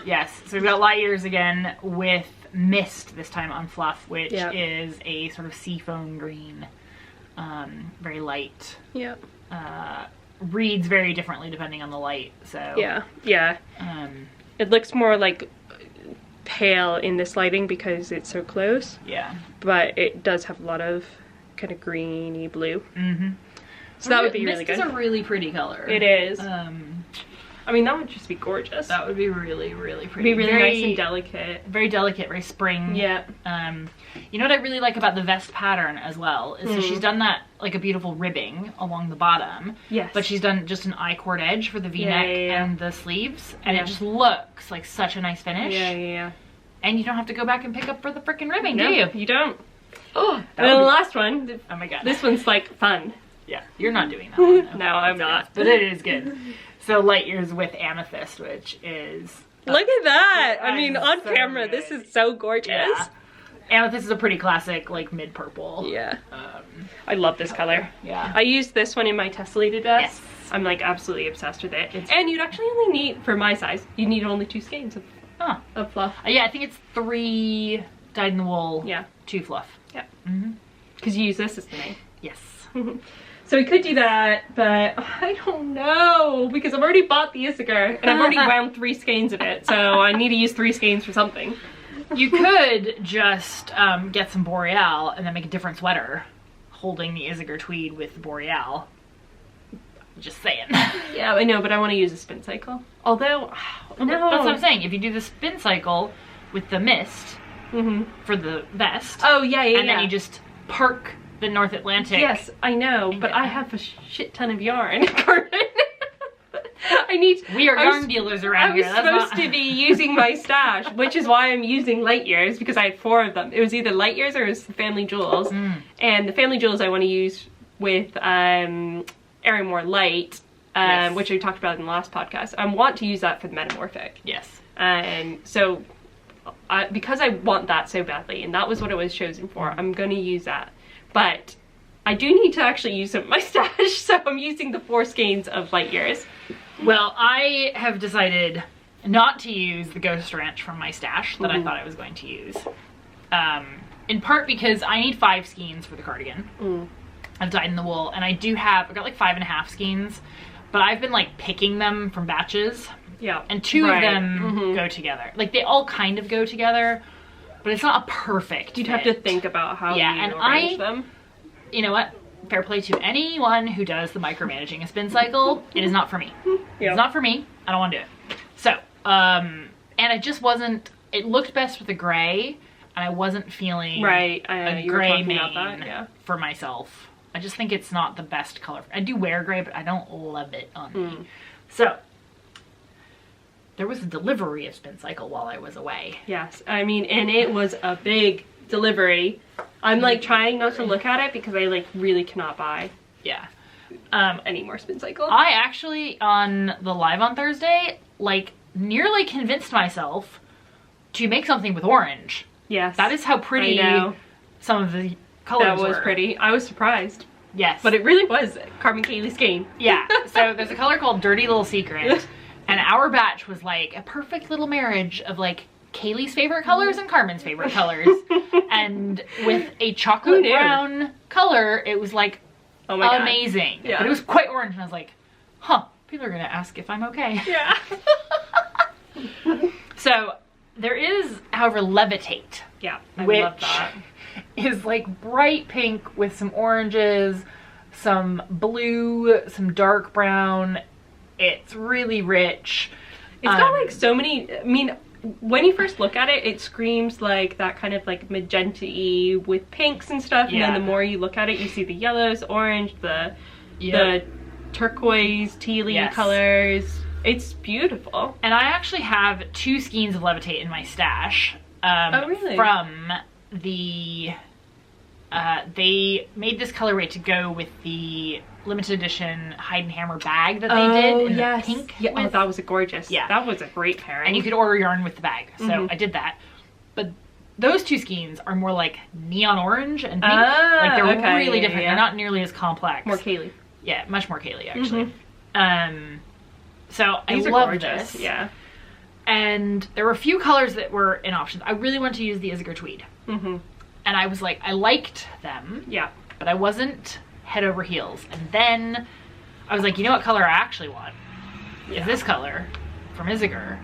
yes. So we've got light years again with Mist this time on Fluff, which is a sort of seafoam green, very light. Yeah. Reads very differently depending on the light. So yeah. It looks more like pale in this lighting because it's so close. Yeah. But it does have a lot of kind of greeny blue. So that would be really good. Mist is a really pretty color. It is. I mean, that would just be gorgeous. That would be really, really pretty. Be really nice and delicate. Very delicate, very spring. Yeah. You know what I really like about the vest pattern as well is so she's done that like a beautiful ribbing along the bottom. Yes. But she's done just an I-cord edge for the V-neck and the sleeves, and it just looks like such a nice finish. Yeah. And you don't have to go back and pick up for the frickin' ribbing, do you? You don't. Oh, and then the last one. Oh my god. This one's like fun. Yeah, you're not doing that one. No, I'm not. But it is good. So light years with Amethyst, which is... Look at that! I mean, on camera, this is so gorgeous. Yeah. Amethyst is a pretty classic, like, mid-purple. Yeah. I love this color. Yeah. I used this one in my tessellated vest. Yes. I'm, like, absolutely obsessed with it. And you'd actually only need, for my size, you'd need only 2 skeins of fluff. Yeah, I think it's 3 dyed in the wool, 2 fluff. Yeah. Because you use this as the name. Yes. So we could do that, but I don't know, because I've already bought the Isager, and I've already wound 3 skeins of it, so I need to use 3 skeins for something. You could just get some Boreal and then make a different sweater holding the Isager Tweed with the Boreal. Just saying. Yeah, I know, but I want to use a Spincycle. Although, no. That's what I'm saying. If you do the Spincycle with the Mist for the vest. Oh, yeah. And then you just park the North Atlantic. Yes, I know, but I have a shit ton of yarn, Carmen. We are yarn dealers around here. I was supposed to be using my stash, which is why I'm using light years, because I had 4 of them. It was either light years or it was the Family Jewels. And the Family Jewels I want to use with Airmore Light Yes. which we talked about in the last podcast. I want to use that for the metamorphic. Yes. And so, because I want that so badly, and that was what it was chosen for, I'm going to use that. But I do need to actually use some of my stash, so I'm using the 4 skeins of Light Years. Well, I have decided not to use the Ghost Ranch from my stash that I thought I was going to use. In part because I need 5 skeins for the cardigan. I've dyed in the wool, and I've got like 5.5 skeins, but I've been like picking them from batches. Yeah. And 2 of them go together. Like they all kind of go together, but it's not a perfect You'd fit. have to think about how you arrange them. You know what? Fair play to anyone who does the micromanaging a spin cycle. It is not for me. It's not for me. I don't want to do it. So, and it just wasn't, it looked best with the gray, and I wasn't feeling a gray mane for myself. I just think it's not the best color. I do wear gray, but I don't love it on me. So, there was a delivery of Spincycle while I was away. Yes, I mean, and it was a big delivery. I'm like trying not to look at it because I like really cannot buy any more Spincycle. I actually, on the live on Thursday, like nearly convinced myself to make something with orange. Yes. That is how pretty some of the colors were. That was pretty. I was surprised. Yes. But it really was Carmen Kayleigh's game. Yeah. So there's a color called Dirty Little Secret, and our batch was like a perfect little marriage of like Kayleigh's favorite colors and Carmen's favorite colors. And with a chocolate brown color, it was like amazing. Yeah. But it was quite orange, and I was like, huh, people are gonna ask if I'm okay. Yeah. So there is, however, Levitate. Yeah, I which love that. Is like bright pink with some oranges, some blue, some dark brown. It's really rich. It's got like so many, I mean, when you first look at it, it screams like that kind of like magenta-y with pinks and stuff. And then the more you look at it, you see the yellows, orange, the turquoise, tealy colors. It's beautiful. And I actually have 2 skeins of Levitate in my stash. Oh, really? From the, they made this colorway to go with the limited edition Hide and Hammer bag that they did in the pink. Yeah, oh, that was a gorgeous. Yeah, that was a great pairing. And you could order yarn with the bag, so I did that. But those 2 skeins are more like neon orange and pink. Like they're really different. They're not nearly as complex. More Kayleigh. Yeah, much more Kayleigh actually. So these I are love gorgeous. this. Yeah. And there were a few colors that were in options. I really wanted to use the Isager Tweed. And I was like, I liked them. Yeah. But I wasn't head over heels. And then I was like, you know what color I actually want? Is this color from Isager.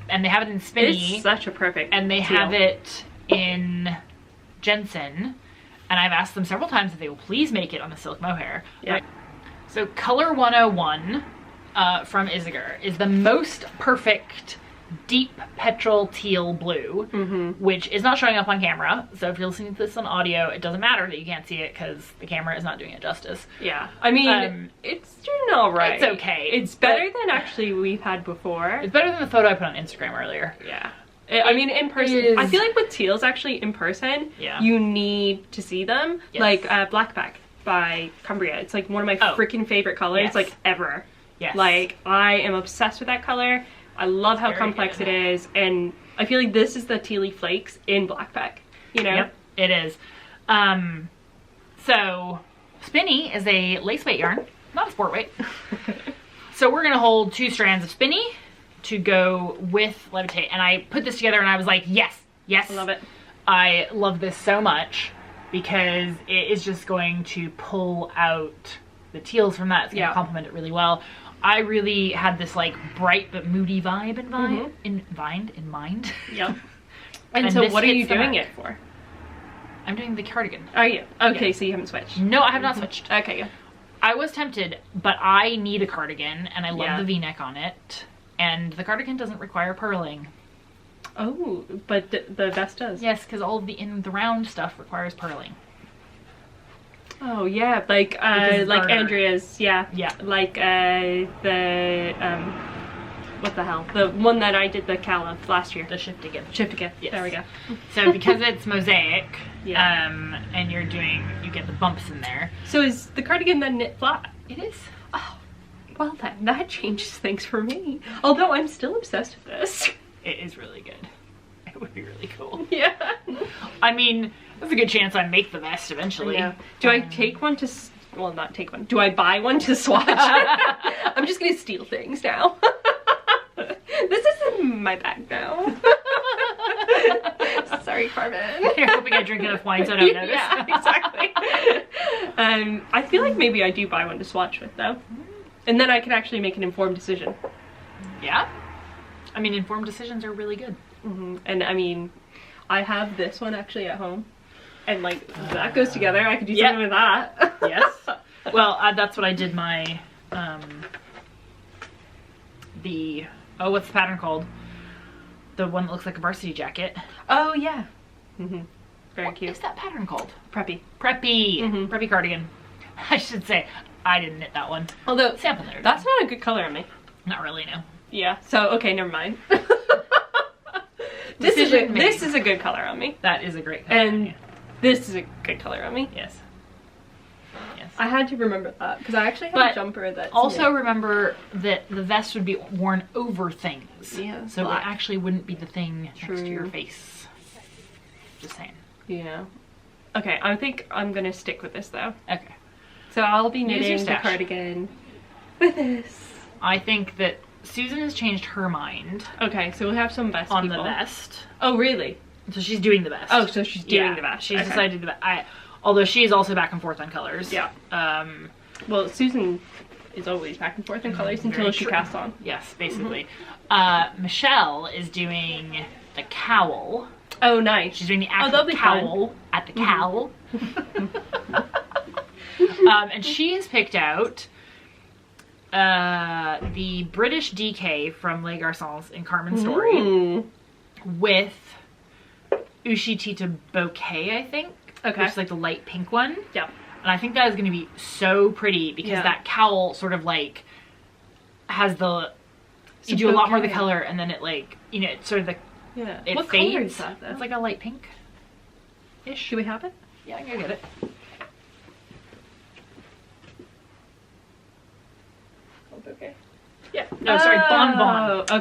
And they have it in Spinni. It's such a perfect And they have it in Jensen. And I've asked them several times if they will please make it on the silk mohair. Yeah. So color 101 from Isager is the most perfect deep petrol teal blue, which is not showing up on camera. So if you're listening to this on audio, it doesn't matter that you can't see it because the camera is not doing it justice. Yeah. I mean, it's doing all right. It's okay. It's better than actually we've had before. It's better than the photo I put on Instagram earlier. Yeah. I mean, in person, I feel like with teals, actually, in person, you need to see them. Yes. Like Blackback by Cumbria. It's like one of my freaking favorite colors, like ever. Yes. Like, I am obsessed with that color. I love how complex it is, and I feel like this is the tealy flakes in Blackback, you know? Yep, it is. So, Spinni is a lace weight yarn, not a sport weight. So we're gonna hold 2 strands of Spinni to go with Levitate, and I put this together and I was like, yes, yes. I love it. I love this so much because it is just going to pull out the teals from that. It's gonna complement it really well. I really had this like bright but moody vibe in mind. Yep. And so what are you doing it for? I'm doing the cardigan. Are you? Okay, so you haven't switched. No, I have not switched. Okay, yeah. I was tempted, but I need a cardigan and I love the V-neck on it. And the cardigan doesn't require purling. Oh, but the vest does. Yes, because all of the in the round stuff requires purling. Oh yeah, like Andrea's, like the what the hell, the one that I did the KAL of last year, the shift again. Yes. There we go. So because it's mosaic, and you get the bumps in there. So is the cardigan then knit flat? It is. Oh, Well then, that changes things for me. Although I'm still obsessed with this. It is really good. It would be really cool. Yeah. I mean, there's a good chance I make the vest eventually. Yeah. Do I take one to, well, not take one. Do I buy one to swatch? I'm just gonna steal things now. This is in my bag now. Sorry, Carmen. You're hoping I drink enough wine so I don't notice. Yeah, exactly. I feel like maybe I do buy one to swatch with though. And then I can actually make an informed decision. Yeah? I mean, informed decisions are really good. And I mean, I have this one actually at home. And like, that goes together. I could do something with that. Yes. Well, that's what I did my, what's the pattern called? The one that looks like a varsity jacket. Oh, yeah. Very What cute. is that pattern called? Preppy. Preppy. Preppy cardigan. I should say, I didn't knit that one. Although, Sample there. that's not a good color on me. Not really, no. Yeah, so, okay, never mind. This is a good color on me. That is a great color. And this is a good color on me. Yes. Yes. I had to remember that because I actually have a jumper that's also remember that the vest would be worn over things. Yeah, so black. it actually wouldn't be the thing next True. to your face. Just saying. Yeah. Okay, I think I'm gonna stick with this though. Okay. So I'll be Use your knitting the stash. cardigan with this. I think that Susan has changed her mind Okay, so we have some vest on people. the vest. Oh, really? So she's doing the vest. Oh, so she's doing the vest. She's Okay. decided to do the although she is also back and forth on colors. Yeah. Well, Susan is always back and forth in colors until very she true. casts on. Yes, basically. Michelle is doing the cowl. Oh, nice. She's doing the that'll actual be cowl at the cowl. And she has picked out the British DK from Les Garçons in Carmen's story with Ushitita Bouquet, I think. Okay. Which is like the light pink one. Yeah. And I think that is going to be so pretty because that cowl sort of like has the, It's you a do a lot more of the bouquet. color and then it like, you know, it's sort of the, Yeah. it What fades. color is that though? It's like a light pink-ish. Should we have it? Yeah, I'm gonna get it. Okay. Yeah. No, sorry, Bon Bon. Okay.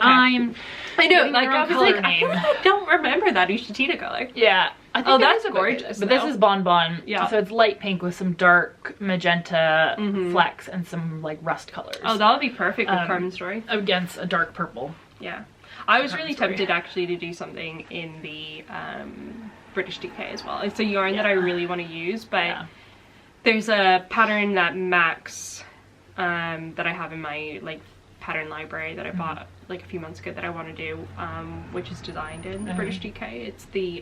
I know, Like, I was like, I feel like I don't remember that Ushitita color. Yeah. I think Oh, it that's is a bit gorgeous, good. But this though. is Bon Bon. Yeah. So it's light pink with some dark magenta flecks and some like rust colors. Oh, that would be perfect with Carmen's story. Against a dark purple. Yeah. I was Carmen's really story. tempted actually to do something in the British DK as well. It's a yarn that I really want to use, but there's a pattern that Max that I have in my like pattern library that I bought like a few months ago that I want to do, which is designed in the British DK. It's the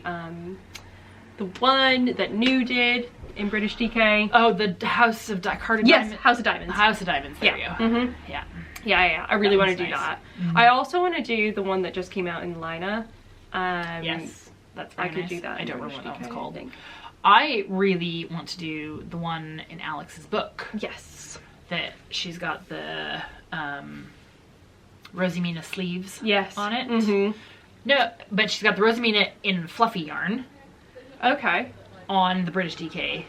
one that New did in British DK. Oh, the House of Cardigan. Yes, House of Diamonds. House of Diamonds. There Yeah. you go. Yeah. Yeah. Yeah, I really That want to one's do nice. that. I also want to do the one that just came out in Lina. Yes. That's very I could nice. do that. I in don't British remember what that DK, one's called. I think. I really want to do the one in Alex's book. Yes. That she's got the Rosamina sleeves Yes. on it. No, but she's got the Rosamina in fluffy yarn Okay. on the British DK.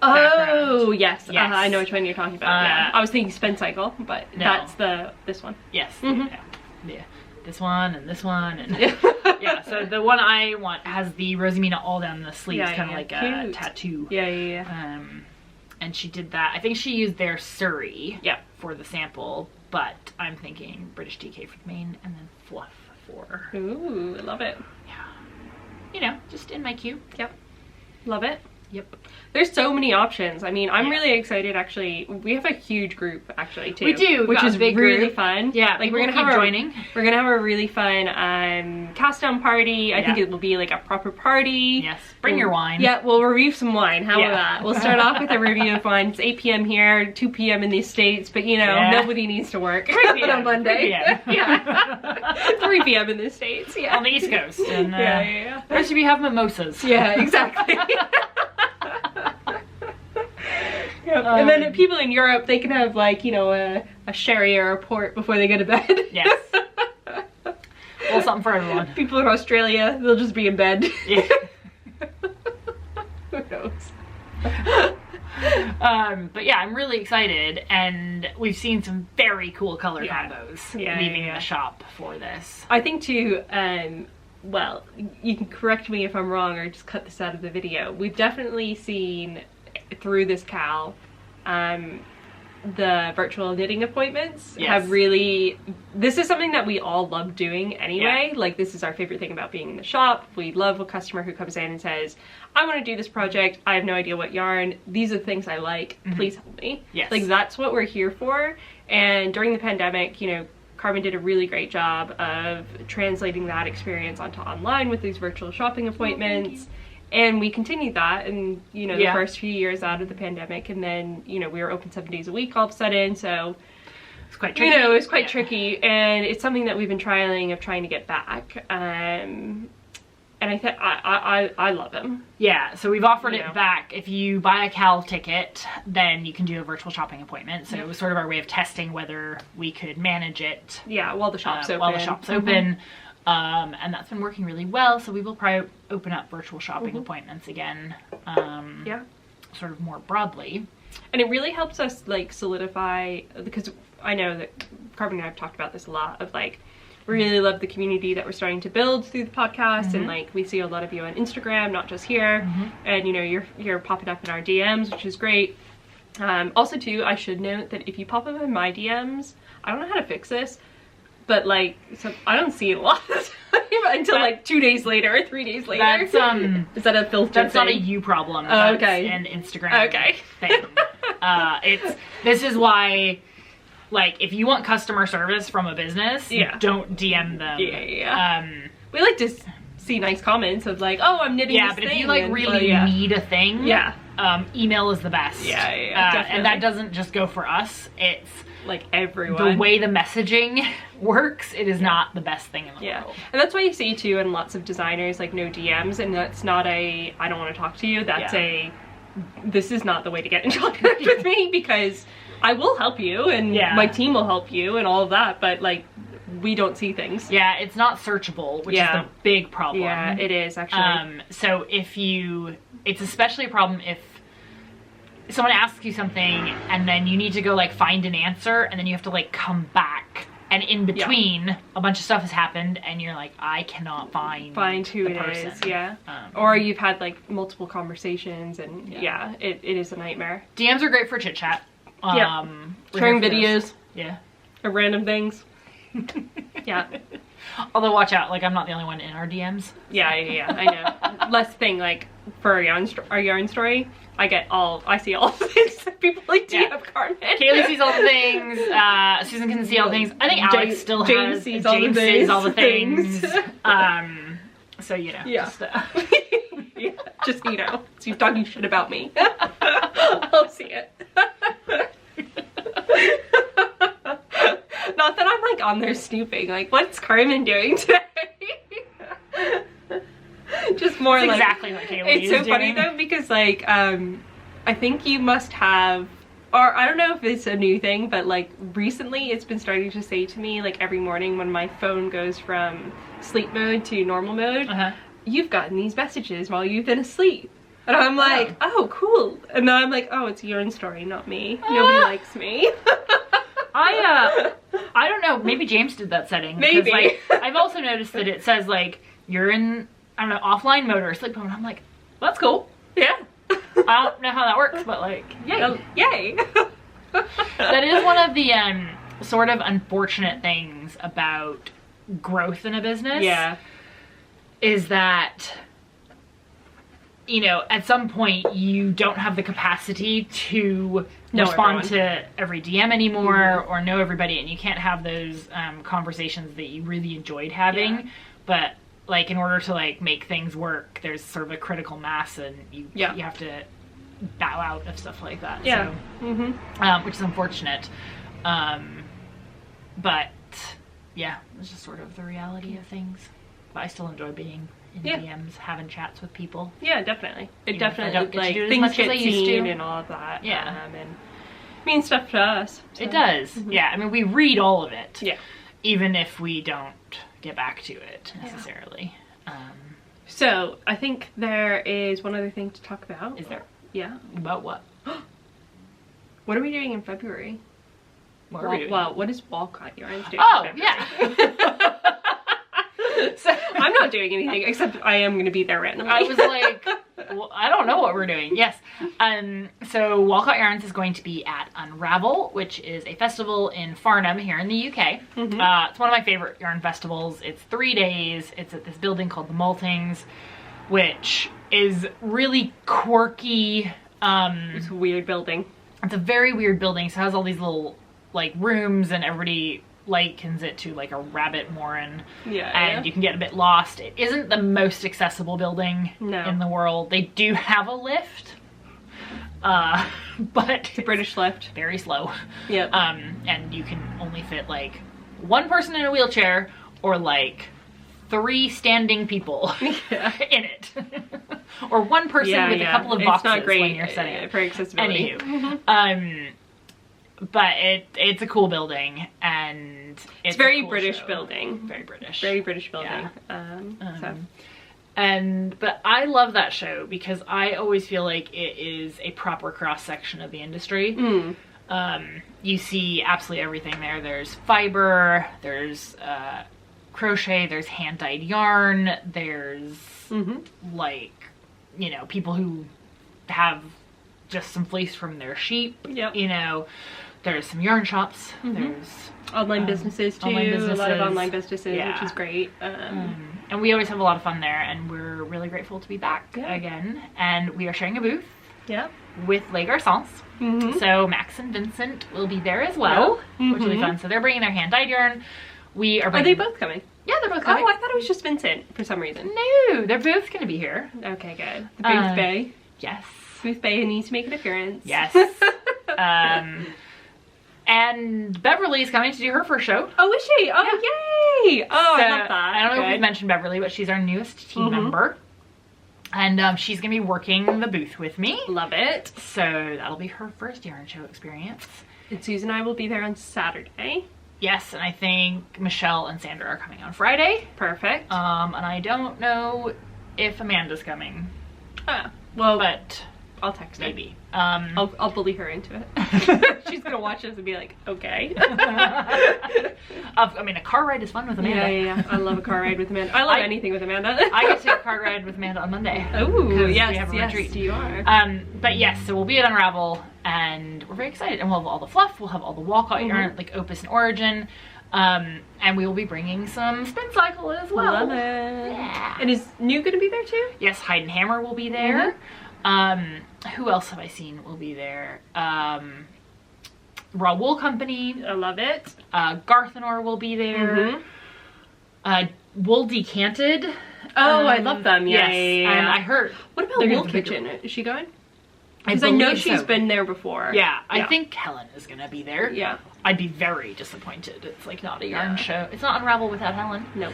Oh, background. yes. Yes. I know which one you're talking about. Yeah. I was thinking Spincycle, but No. that's this one. Yes. Yeah. This one and this one and yeah. So the one I want has the Rosamina all down the sleeves, kind of like a Cute. tattoo. Yeah. And she did that. I think she used their Surrey Yeah. for the sample, but I'm thinking British DK for the main and then fluff for, Ooh, I love it. you know, just in my queue. Yep. Love it. Yep. There's so many options. I mean, I'm really excited actually. We have a huge group actually too. We do. We've which got is a big really group. fun. Yeah, like we're gonna have keep joining. We're gonna have a really fun cast down party. I think it will be like a proper party. Yes. Bring your wine. Yeah, we'll review some wine. How Yeah. about that? We'll start off with a review of wine. It's 8 p.m. here, 2 p.m. in these states, but you know, nobody needs to work on a Monday. 3 p.m. Yeah. 3 p.m. in the states. Yeah. On the East Coast. And, yeah. the rest of you have mimosas. Yeah, exactly. Yep. And then people in Europe, they can have like, you know, a sherry or a port before they go to bed. Yes. Well, something for everyone. People in Australia, they'll just be in bed. Yeah. Who knows? But yeah, I'm really excited, and we've seen some very cool color combos leaving the shop for this. I think too, well, you can correct me if I'm wrong or just cut this out of the video. We've definitely seen through this KAL, the virtual knitting appointments have really, this is something that we all love doing anyway. Like, this is our favorite thing about being in the shop. We love a customer who comes in and says, I want to do this project, I have no idea what yarn, these are the things I like, please help me. Like, that's what we're here for. And during the pandemic, you know, Carmen did a really great job of translating that experience onto online with these virtual shopping appointments. And we continued that in, you know, the first few years out of the pandemic, and then, you know, we were open 7 days a week all of a sudden, so it's quite tricky. You know, it was quite tricky, and it's something that we've been trying to get back. And I love them. Yeah, so we've offered it back. If you buy a KAL ticket, then you can do a virtual shopping appointment. So it was sort of our way of testing whether we could manage it. Yeah, while the shop's open. While the shop's open. And that's been working really well, so we will probably open up virtual shopping appointments again, sort of more broadly. And it really helps us, like, solidify, because I know that Carmen and I have talked about this a lot, of, like, we really love the community that we're starting to build through the podcast, and, like, we see a lot of you on Instagram, not just here, and, you know, you're popping up in our DMs, which is great. Also, too, I should note that if you pop up in my DMs, I don't know how to fix this, but, like, so I don't see it a lot of the time until like 2 days later or 3 days later. That's is that a filter That's thing? Not a you problem. That's an Instagram thing. This is why, like, if you want customer service from a business, don't DM them. We like to see nice comments of, like, oh, I'm knitting this but thing, if you, like, really need a thing, email is the best. Definitely. And that doesn't just go for us. It's like everyone. The way the messaging works, it is not the best thing in the world. And that's why you see too in lots of designers, like, no DMs, and that's not a I don't want to talk to you, that's a this is not the way to get in contact with me, because I will help you and my team will help you and all of that, but, like, we don't see things. It's not searchable, which is the big problem. Yeah, it is actually. So it's especially a problem if someone asks you something and then you need to go, like, find an answer, and then you have to, like, come back, and in between a bunch of stuff has happened and you're like, I cannot find who it person. Is. Or you've had, like, multiple conversations, and it is a nightmare. DMs are great for chit chat. Sharing videos. Or random things. Although, watch out, like, I'm not the only one in our DMs. I know. Less thing, like, for our yarn story, I see all the things that people, like, DM Carmen. Kayleigh sees all the things, Susan can see all the things. I think Alex still James sees all the things. So, you know. Just, you know, so you're talking shit about me. I'll see it. Not that I'm, like, on there snooping, like, what's Carmen doing today? Just more That's like exactly what Kayleigh is doing. It's so funny though, because, like, I think you must have, or I don't know if it's a new thing, but, like, recently it's been starting to say to me, like, every morning when my phone goes from sleep mode to normal mode, you've gotten these messages while you've been asleep. And I'm like, oh, cool. And then I'm like, oh, it's your story, not me. Nobody likes me. I don't know, maybe James did that setting. Maybe. Like, I've also noticed that it says, like, you're in, I don't know, offline mode or sleep mode. I'm like, well, that's cool. Yeah. I don't know how that works, but, like, yay. Yay. That is one of the sort of unfortunate things about growth in a business. Is that, you know, at some point you don't have the capacity to respond to every DM anymore or know everybody, and you can't have those conversations that you really enjoyed having. But, like, in order to, like, make things work, there's sort of a critical mass, and you have to bow out of stuff like that. So, which is unfortunate. But yeah, it's just sort of the reality of things. But I still enjoy being in DMs, having chats with people. Yeah, definitely. It definitely, like, things get seen and all of that. And it means stuff to us. So. It does. Yeah, I mean, we read all of it. Even if we don't get back to it necessarily. So I think there is one other thing to talk about. Is there? Yeah. About what? What are we doing in February? What are we doing? Well, what is Walcott Yarns doing? Oh, yeah. So I'm not doing anything except I am going to be there randomly. I was like, well, I don't know what we're doing. Yes. So Walcott Yarns is going to be at Unravel, which is a festival in Farnham here in the UK. It's one of my favorite yarn festivals. It's 3 days. It's at this building called the Maltings, which is really quirky. It's a weird building. It's a very weird building. So it has all these little like rooms, and everybody likens it to like a rabbit warren. And you can get a bit lost. It isn't the most accessible building in the world. They do have a lift, but it's a British lift. Very slow. Yep. And you can only fit like one person in a wheelchair or like 3 standing people in it. Or one person with a couple of boxes. It's not great when you're setting it for accessibility. Anywho, but it's a cool building, and it's very a cool British show. building. Very British. Very British building. But I love that show because I always feel like it is a proper cross section of the industry. You see absolutely everything there. There's fiber, there's crochet, there's hand-dyed yarn, there's like, you know, people who have just some fleece from their sheep. You know, there's some yarn shops. There's online businesses too. A lot of online businesses, which is great. And we always have a lot of fun there, and we're really grateful to be back again. And we are sharing a booth with Les Garçons. So Max and Vincent will be there as well, which will be fun. So they're bringing their hand-dyed yarn. We are bringing... Are they both coming? Yeah, they're both coming. Oh, I thought it was just Vincent for some reason. No, they're both going to be here. Okay, good. The Booth Bay. Yes. Booth Bay needs to make an appearance. Yes. And Beverly's coming to do her first show. Oh, is she? Oh, yay! Oh, so, I love that. I don't know if we've mentioned Beverly, but she's our newest team member. And she's going to be working the booth with me. Love it. So that'll be her first yarn show experience. And Susan and I will be there on Saturday. Yes, and I think Michelle and Sandra are coming on Friday. Perfect. And I don't know if Amanda's coming. Well, but I'll text her. Maybe. I'll bully her into it. She's gonna watch this and be like, okay. I mean, a car ride is fun with Amanda. Yeah. I love a car ride with Amanda. I love anything with Amanda. I get to take a car ride with Amanda on Monday. Oh, yes, we have a retreat. you are. But yes, so we'll be at Unravel, and we're very excited. And we'll have all the fluff. We'll have all the Walcott yarn, like Opus and Origin. And we will be bringing some Spincycle as well. Love it. Yeah. And is New gonna be there too? Yes, Hide and Hammer will be there. Who else have I seen will be there? Raw Wool Company. I love it. Garthenor will be there. Wool Decanted. Oh, I love them. Yes. Yeah. And I heard. What about Wool Kitchen? Is she going? Because I know she's been there before. Yeah, I think Helen is gonna be there. Yeah. I'd be very disappointed. It's like not a yarn show. It's not Unravel without Helen. No.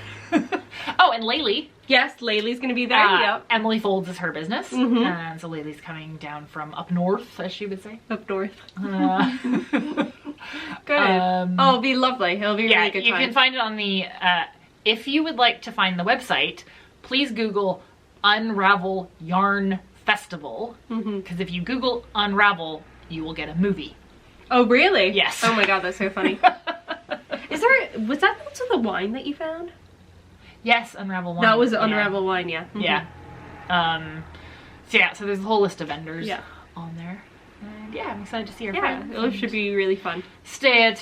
Oh, and Laylee. Yes, Laylee's gonna be there. Yep. Emily Folds is her business. And so Laylee's coming down from up north, as she would say. Up north. Good. It'll be lovely. It'll be a really good time. You can find it on the, if you would like to find the website, please Google Unravel Yarn Festival. Because if you Google Unravel, you will get a movie. Oh, really? Yes. Oh my god, that's so funny. Was that also the wine that you found? Yes, Unravel wine. That was Unravel wine, yeah. Yeah. So there's a whole list of vendors on there. And I'm excited to see our friends. It should be really fun. Stay at,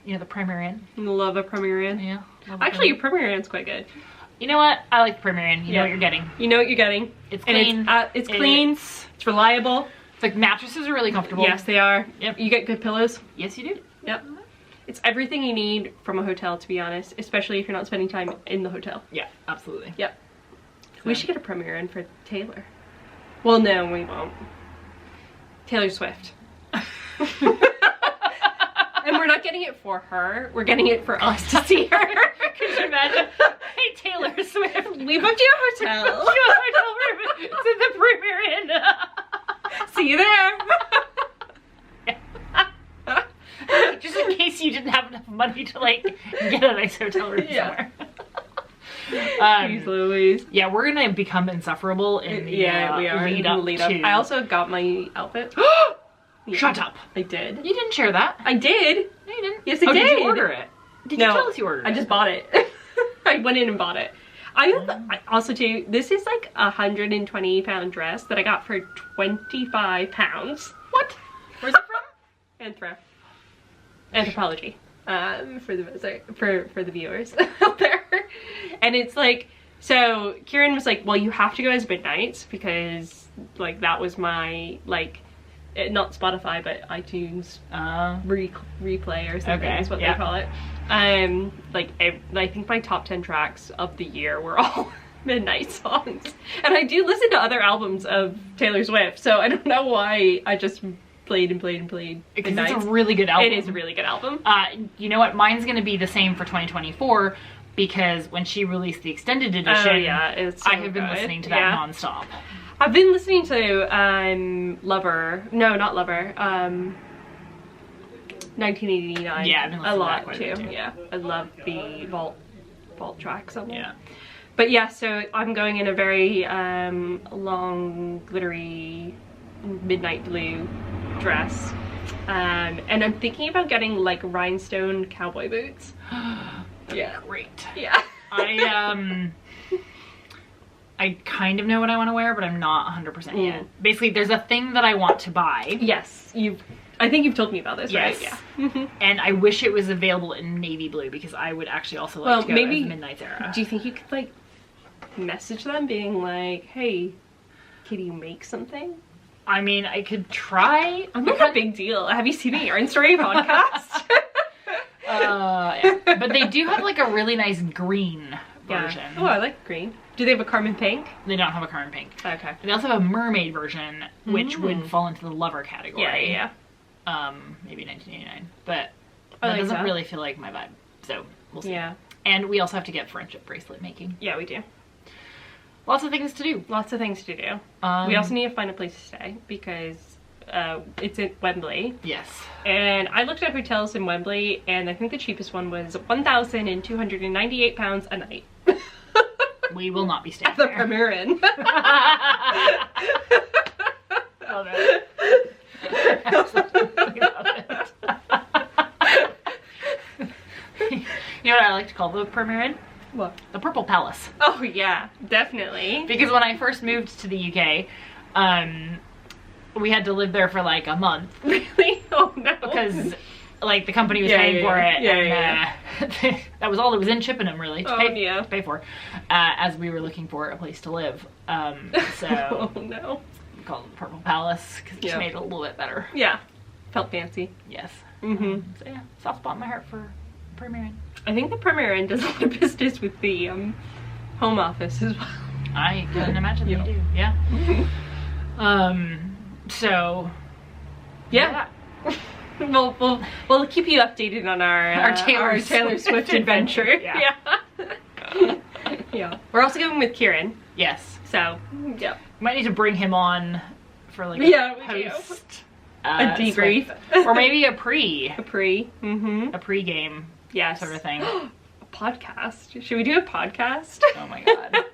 the Premier Inn. Love a Premier Inn. Yeah. Actually, your Premier Inn's quite good. You know what? I like the Premier Inn. You know what you're getting. You know what you're getting. It's clean. It's clean. It's reliable. Like mattresses are really comfortable. Yes, they are. Yep. You get good pillows. Yes, you do. Yep. It's everything you need from a hotel, to be honest, especially if you're not spending time in the hotel. Yeah, absolutely. Yep. So. We should get a Premier Inn for Taylor. Well, no, we won't. Taylor Swift. And we're not getting it for her. We're getting it for us to see her. Could you imagine? Hey, Taylor Swift. We booked you a hotel. You a hotel room. It's in the Premier Inn. See you there. Just in case you didn't have enough money to like get a nice hotel room somewhere. Jeez Louise. Yeah, we're gonna become insufferable in the we are. lead up. I also got my outfit. Yeah. Shut up. I did. You didn't share that. I did. No, you didn't. Yes, I did. Did you order it? Did you tell us you ordered it? I just bought it. I went in and bought it. I also too, this is like a £120 dress that I got for £25. What? Where's it from? Anthropology. For the viewers out there. And it's like, so Kieran was like, well, you have to go as Midnights because like that was my like, not Spotify but iTunes replay or something is what they call it. Like I think my top 10 tracks of the year were all Midnight songs, and I do listen to other albums of Taylor Swift, so I don't know why I just played because it's a really good album. It is a really good album. You know what, mine's gonna be the same for 2024 because when she released the extended edition, it's so I have been listening to that non-stop. I've been listening to Lover, no, not Lover, 1989. Yeah, I've been listening a lot to that too. quite a bit too. Yeah, I love the vault tracks on there. Yeah. But yeah, so I'm going in a very long, glittery, midnight blue dress. And I'm thinking about getting like rhinestone cowboy boots. Yeah. Great. Yeah. I kind of know what I want to wear, but I'm not 100% yet. Basically, there's a thing that I want to buy. Yes, I think you've told me about this, yes. right? Yeah. And I wish it was available in navy blue because I would actually also like to go as Midnight's era. Do you think you could like message them being like, hey, can you make something? I mean, I could try. I'm not a big deal. Have you seen the Yarn Story podcast? But they do have like a really nice green version. Oh, I like green. Do they have a Carmen pink? They don't have a Carmen pink. Okay. They also have a mermaid version, which would fall into the Lover category. Yeah. Maybe 1989. But I that like doesn't that. really feel like my vibe. So we'll see. Yeah. And we also have to get friendship bracelet making. Yeah, we do. Lots of things to do. Lots of things to do. We also need to find a place to stay because it's at Wembley. Yes. And I looked at hotels in Wembley, and I think the cheapest one was £1,298 a night. We will not be staying at the there. Premier Inn. Love it. Absolutely love it. You know what I like to call the Premier Inn? What? The Purple Palace. Oh yeah, definitely. Because when I first moved to the UK, we had to live there for like a month. Really? Oh no. Because like the company was paying for it. That was all that was in Chippenham really to pay for as we were looking for a place to live. So oh no. We called it the Purple Palace because it just made it a little bit better. Yeah. Felt fancy. Yes. Mm-hmm. So yeah, soft spot in my heart for Premier Inn. I think the Premier Inn does a lot of business with the Home Office as well. I can imagine they do. Yeah. So yeah. We'll keep you updated on our Taylor Swift adventure. Yeah. Yeah. We're also going with Kieran. Yes. So yeah. Might need to bring him on for like a post a debrief or maybe a pre game sort of thing. A podcast. Should we do a podcast? Oh my god.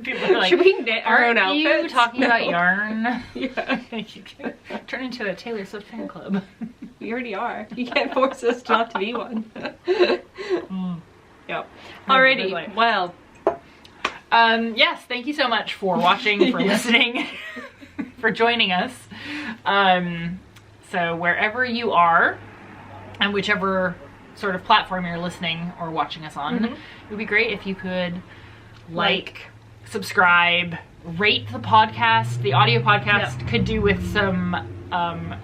People are like, should we knit our own outfits? Are you talking about yarn? Yeah. You can turn into a Taylor Swift fan club. We already are. You can't force us not to be one. Yep. Alrighty. Well. Yes, thank you so much for watching, for listening, for joining us. So wherever you are, and whichever sort of platform you're listening or watching us on, it would be great if you could like, subscribe, rate the podcast. The audio podcast could do with some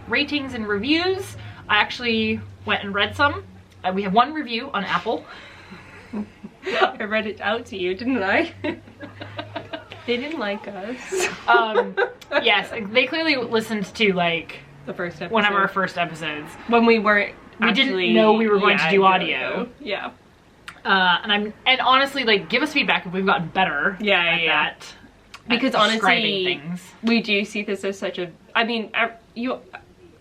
ratings and reviews. I actually went and read some. We have one review on Apple. I read it out to you, didn't I? They didn't like us. Yes, they clearly listened to like the first episode. One of our first episodes when we weren't. We didn't know we were going to do audio. Yeah. And honestly, like, give us feedback if we've gotten better at that. Because honestly, things. We do see this as such a, I mean,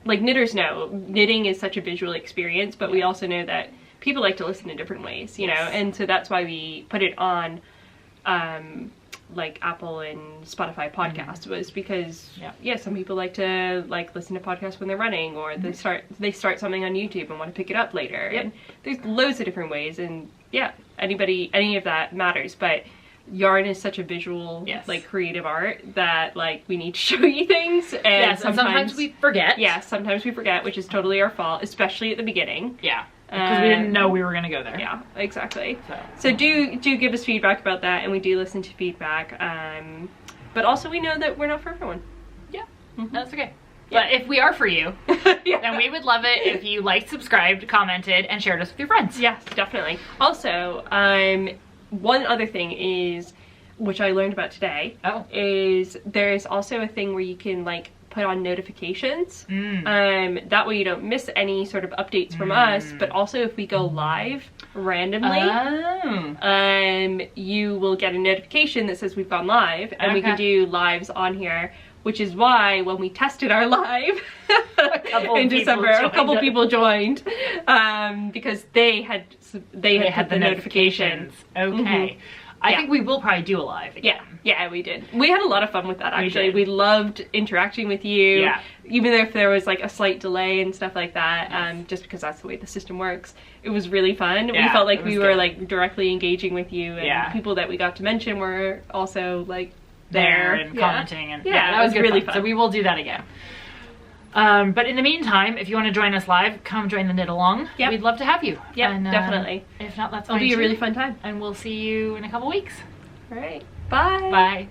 like knitters know, knitting is such a visual experience, but we also know that people like to listen in different ways, you know, and so that's why we put it on like Apple and Spotify podcasts was because some people like to like listen to podcasts when they're running, or they start something on YouTube and want to pick it up later. And there's loads of different ways, and any of that matters. But yarn is such a visual like creative art that like we need to show you things, and sometimes we forget. Sometimes we forget, which is totally our fault, especially at the beginning. Because we didn't know we were gonna go there. Yeah, exactly. So do give us feedback about that, and we do listen to feedback. But also we know that we're not for everyone. That's okay. But if we are for you, then we would love it if you liked, subscribed, commented, and shared us with your friends. Yes, definitely. Also, one other thing is, which I learned about today, is there's also a thing where you can like put on notifications. That way you don't miss any sort of updates from us, but also if we go live randomly, you will get a notification that says we've gone live, and we can do lives on here, which is why when we tested our live in December, a couple people joined, because they had the notifications. I think we will probably do a live again. Yeah, we did. We had a lot of fun with that, actually. We loved interacting with you, even if there was like a slight delay and stuff like that, just because that's the way the system works. It was really fun. We felt like we were like directly engaging with you, and people that we got to mention were also like there and commenting, and that was really fun. So we will do that again. But in the meantime, if you want to join us live, come join the knit along. We'd love to have you. Definitely. If not, that's fine. It'll be a really fun time. And we'll see you in a couple weeks. All right. Bye. Bye.